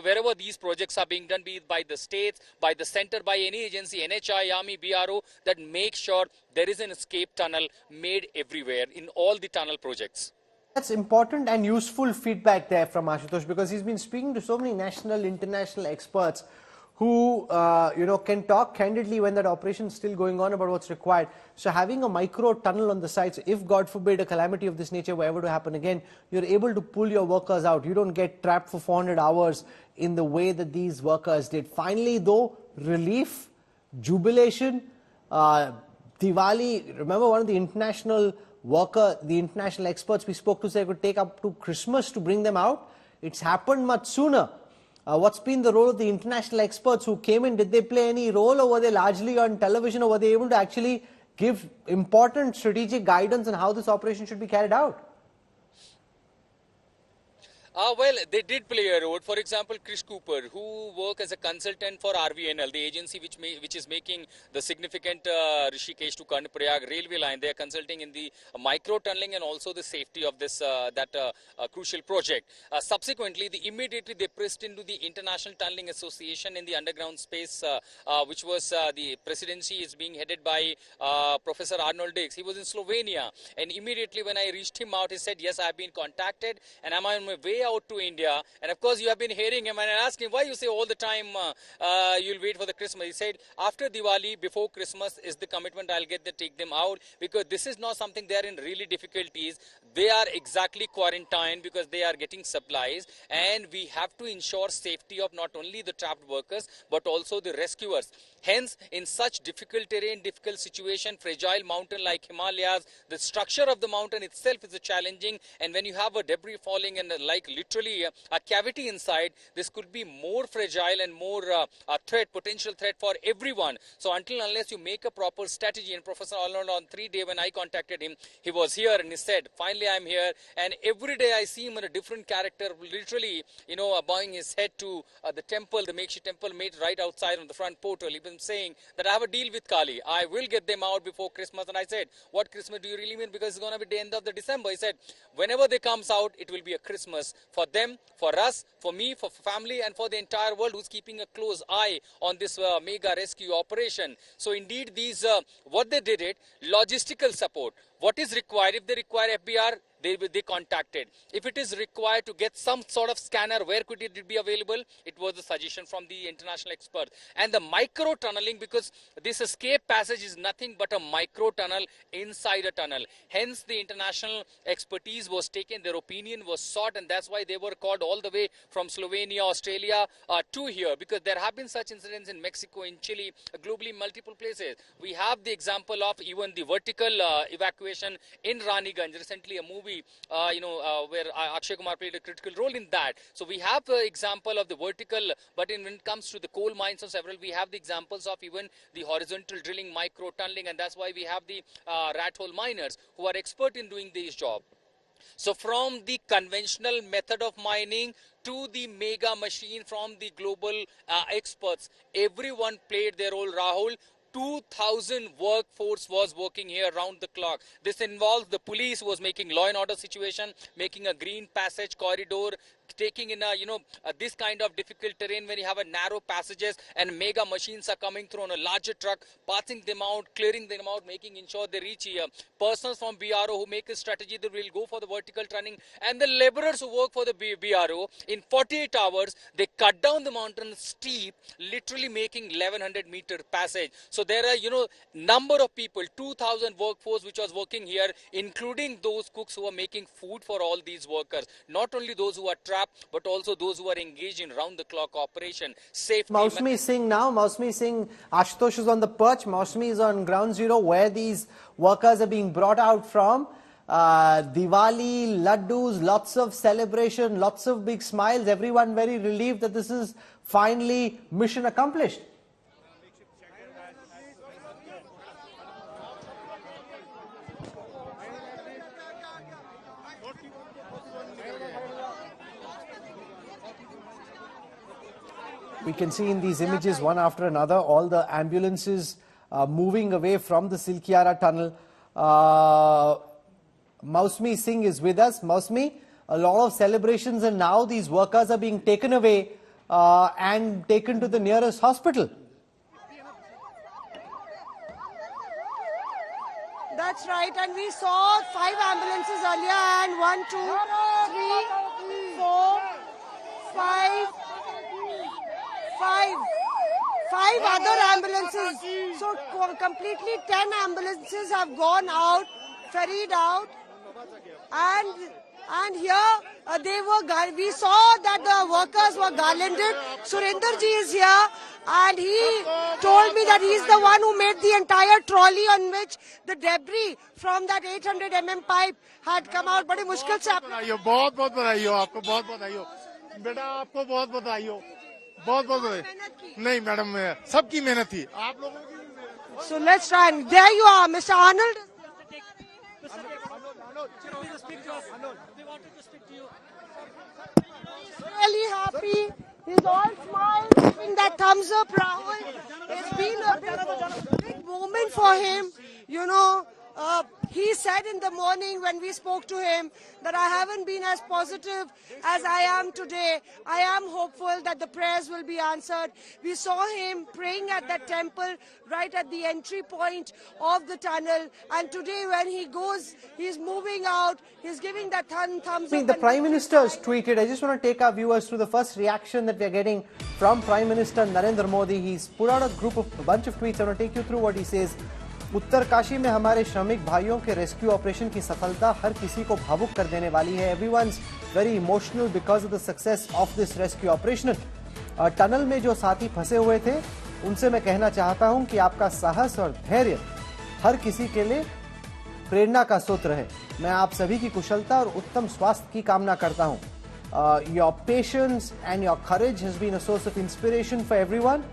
wherever these projects are being done, be it by the states, by the center, by any agency, NHI, Army, BRO, that make sure there is an escape tunnel made everywhere in all the tunnel projects. That's important and useful feedback there from Ashutosh, because he's been speaking to so many national, international experts who, can talk candidly when that operation is still going on about what's required. So having a micro tunnel on the side, so if God forbid a calamity of this nature were ever to happen again, you're able to pull your workers out. You don't get trapped for 400 hours in the way that these workers did. Finally, though, relief, jubilation, Diwali. Remember, one of the international experts we spoke to said it would take up to Christmas to bring them out. It's happened much sooner. What's been the role of the international experts who came in? Did they play any role, or were they largely on television, or were they able to actually give important strategic guidance on how this operation should be carried out? Well, they did play a role. For example, Chris Cooper, who worked as a consultant for RVNL, the agency which is making the significant Rishikesh to Karnaprayag railway line. They are consulting in the micro tunneling and also the safety of this crucial project. Subsequently, immediately they pressed into the International Tunneling Association in the underground space, which was the presidency is being headed by Professor Arnold Dix. He was in Slovenia, and immediately when I reached him out, he said, yes, I have been contacted and I'm on my way out to India. And of course, you have been hearing him, and I asked him, why you say all the time you'll wait for the Christmas? He said, after Diwali, before Christmas is the commitment, I'll take them out, because this is not something they are in really difficulties. They are exactly quarantined because they are getting supplies, and we have to ensure safety of not only the trapped workers but also the rescuers. Hence, in such difficult terrain, difficult situation, fragile mountain like Himalayas, the structure of the mountain itself is challenging, and when you have a debris falling and like literally a cavity inside, this could be more fragile and more potential threat for everyone. So unless you make a proper strategy, and Professor Arnold on 3 day when I contacted him, he was here and he said, finally I'm here, and every day I see him in a different character, literally, bowing his head to the temple, the makeshift temple made right outside on the front portal. He been saying that I have a deal with Kali. I will get them out before Christmas. And I said, what Christmas do you really mean? Because it's going to be the end of the December. He said, whenever they comes out, it will be a Christmas for them, for us, for me, for family, and for the entire world who's keeping a close eye on this mega rescue operation. So indeed, these what they did it, logistical support. What is required? If they require FBR, they contacted. If it is required to get some sort of scanner, where could it be available? It was a suggestion from the international experts. And the micro tunneling, because this escape passage is nothing but a micro tunnel inside a tunnel. Hence, the international expertise was taken, their opinion was sought, and that's why they were called all the way from Slovenia, Australia to here, because there have been such incidents in Mexico, in Chile, globally multiple places. We have the example of even the vertical evacuation in Raniganj. Recently, a movie, where Akshay Kumar played a critical role in that. So we have the example of the vertical, but when it comes to the coal mines and several, we have the examples of even the horizontal drilling, micro tunneling, and that's why we have the rat hole miners who are expert in doing this job. So from the conventional method of mining to the mega machine from the global experts, everyone played their role, Rahul. 2,000 workforce was working here around the clock. This involves the police who was making law and order situation, making a green passage corridor, taking in this kind of difficult terrain when you have a narrow passages and mega machines are coming through on a larger truck, passing them out, clearing them out, making sure they reach here. Persons from BRO who make a strategy, they will go for the vertical turning, and the laborers who work for the BRO, in 48 hours, they cut down the mountain steep, literally making 1100 meter passage. So there are, number of people, 2,000 workforce which was working here, including those cooks who are making food for all these workers. Not only those who are trapped, but also those who are engaged in round-the-clock operation, safety. Mausmi Singh now. Mausmi Singh, Ashutosh is on the perch. Mausmi is on ground zero where these workers are being brought out from. Diwali, laddus, lots of celebration, lots of big smiles. Everyone very relieved that this is finally mission accomplished. We can see in these images, one after another, all the ambulances moving away from the Silkyara tunnel. Mausmi Singh is with us. Mausmi, a lot of celebrations, and now these workers are being taken away and taken to the nearest hospital. That's right, and we saw 5 ambulances earlier, and 1, 2, 3, 4, 5 other ambulances. So completely 10 ambulances have gone out, ferried out, and here we saw that the workers were garlanded. Surinder ji is here, and he told me that he is the one who made the entire trolley on which the debris from that 800 mm pipe had come out. बड़ी मुश्किल से आपने बहुत बहुत बधाई हो आपको, बहुत बधाई हो बेटा, आपको बहुत बधाई हो, बहुत बहुत बधाई। नहीं मैडम, सबकी मेहनत थी, आप लोगों की मेहनत। So let's try, and there you are, Mr. Arnold. He's really happy. He's all smiles, giving that thumbs up, Rahul. It's been a big moment for him. You know, he said in the morning when we spoke to him that I haven't been as positive as I am today. I am hopeful that the prayers will be answered. We saw him praying at that temple right at the entry point of the tunnel. And today when he goes, he's moving out, he's giving that thumbs up. The Prime Minister has tweeted. I just want to take our viewers through the first reaction that we're getting from Prime Minister Narendra Modi. He's put out a bunch of tweets. I want to take you through what he says. Uttarkashi में हमारे श्रमिक भाइयों के rescue operation की सफलता हर किसी को भावुक कर देने वाली है. Everyone's very emotional because of the success of this rescue operation. Tunnel में जो साथी फंसे हुए थे उनसे मैं कहना चाहता हूं कि आपका साहस और धैर्य हर किसी के लिए प्रेरणा का स्रोत है. मैं आप सभी की कुशलता और उत्तम स्वास्थ्य की कामना करता हूं. Your patience and your courage has been a source of inspiration for everyone.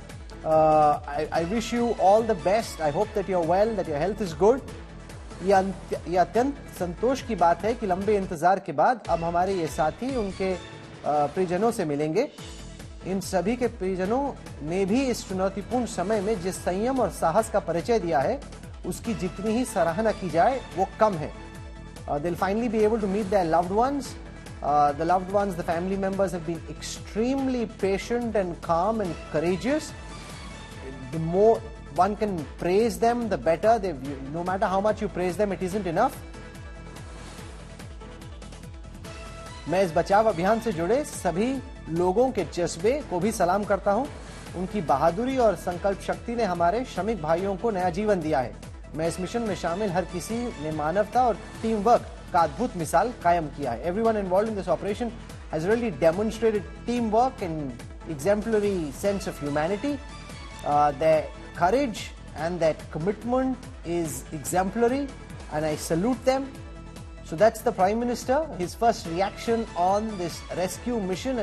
I wish you all the best. I hope that you're well, that your health is good. ये अत्यंत संतोष की बात है कि लंबे इंतजार के बाद अब हमारे ये साथी उनके परिजनों से मिलेंगे. इन सभी के परिजनों ने भी इस चुनौतीपूर्ण समय में जिस संयम और साहस का परिचय दिया है उसकी जितनी ही सराहना की जाए वो कम है. They'll finally be able to meet their loved ones. The loved ones, the family members have been extremely patient and calm and courageous. The more one can praise them, the better. No matter how much you praise them, it isn't enough. मैं इस बचाव अभियान से जुड़े सभी लोगों के जज्बे को भी सलाम करता हूं. उनकी बहादुरी और संकल्प शक्ति ने हमारे श्रमिक भाइयों को नया जीवन दिया है. मैं इस मिशन में शामिल हर किसी ने मानवता और टीम वर्क का अद्भुत मिसाल कायम किया है. Everyone involved in this operation has really demonstrated teamwork and exemplary sense of humanity. Their courage and their commitment is exemplary, and I salute them. So that's the Prime Minister, his first reaction on this rescue mission.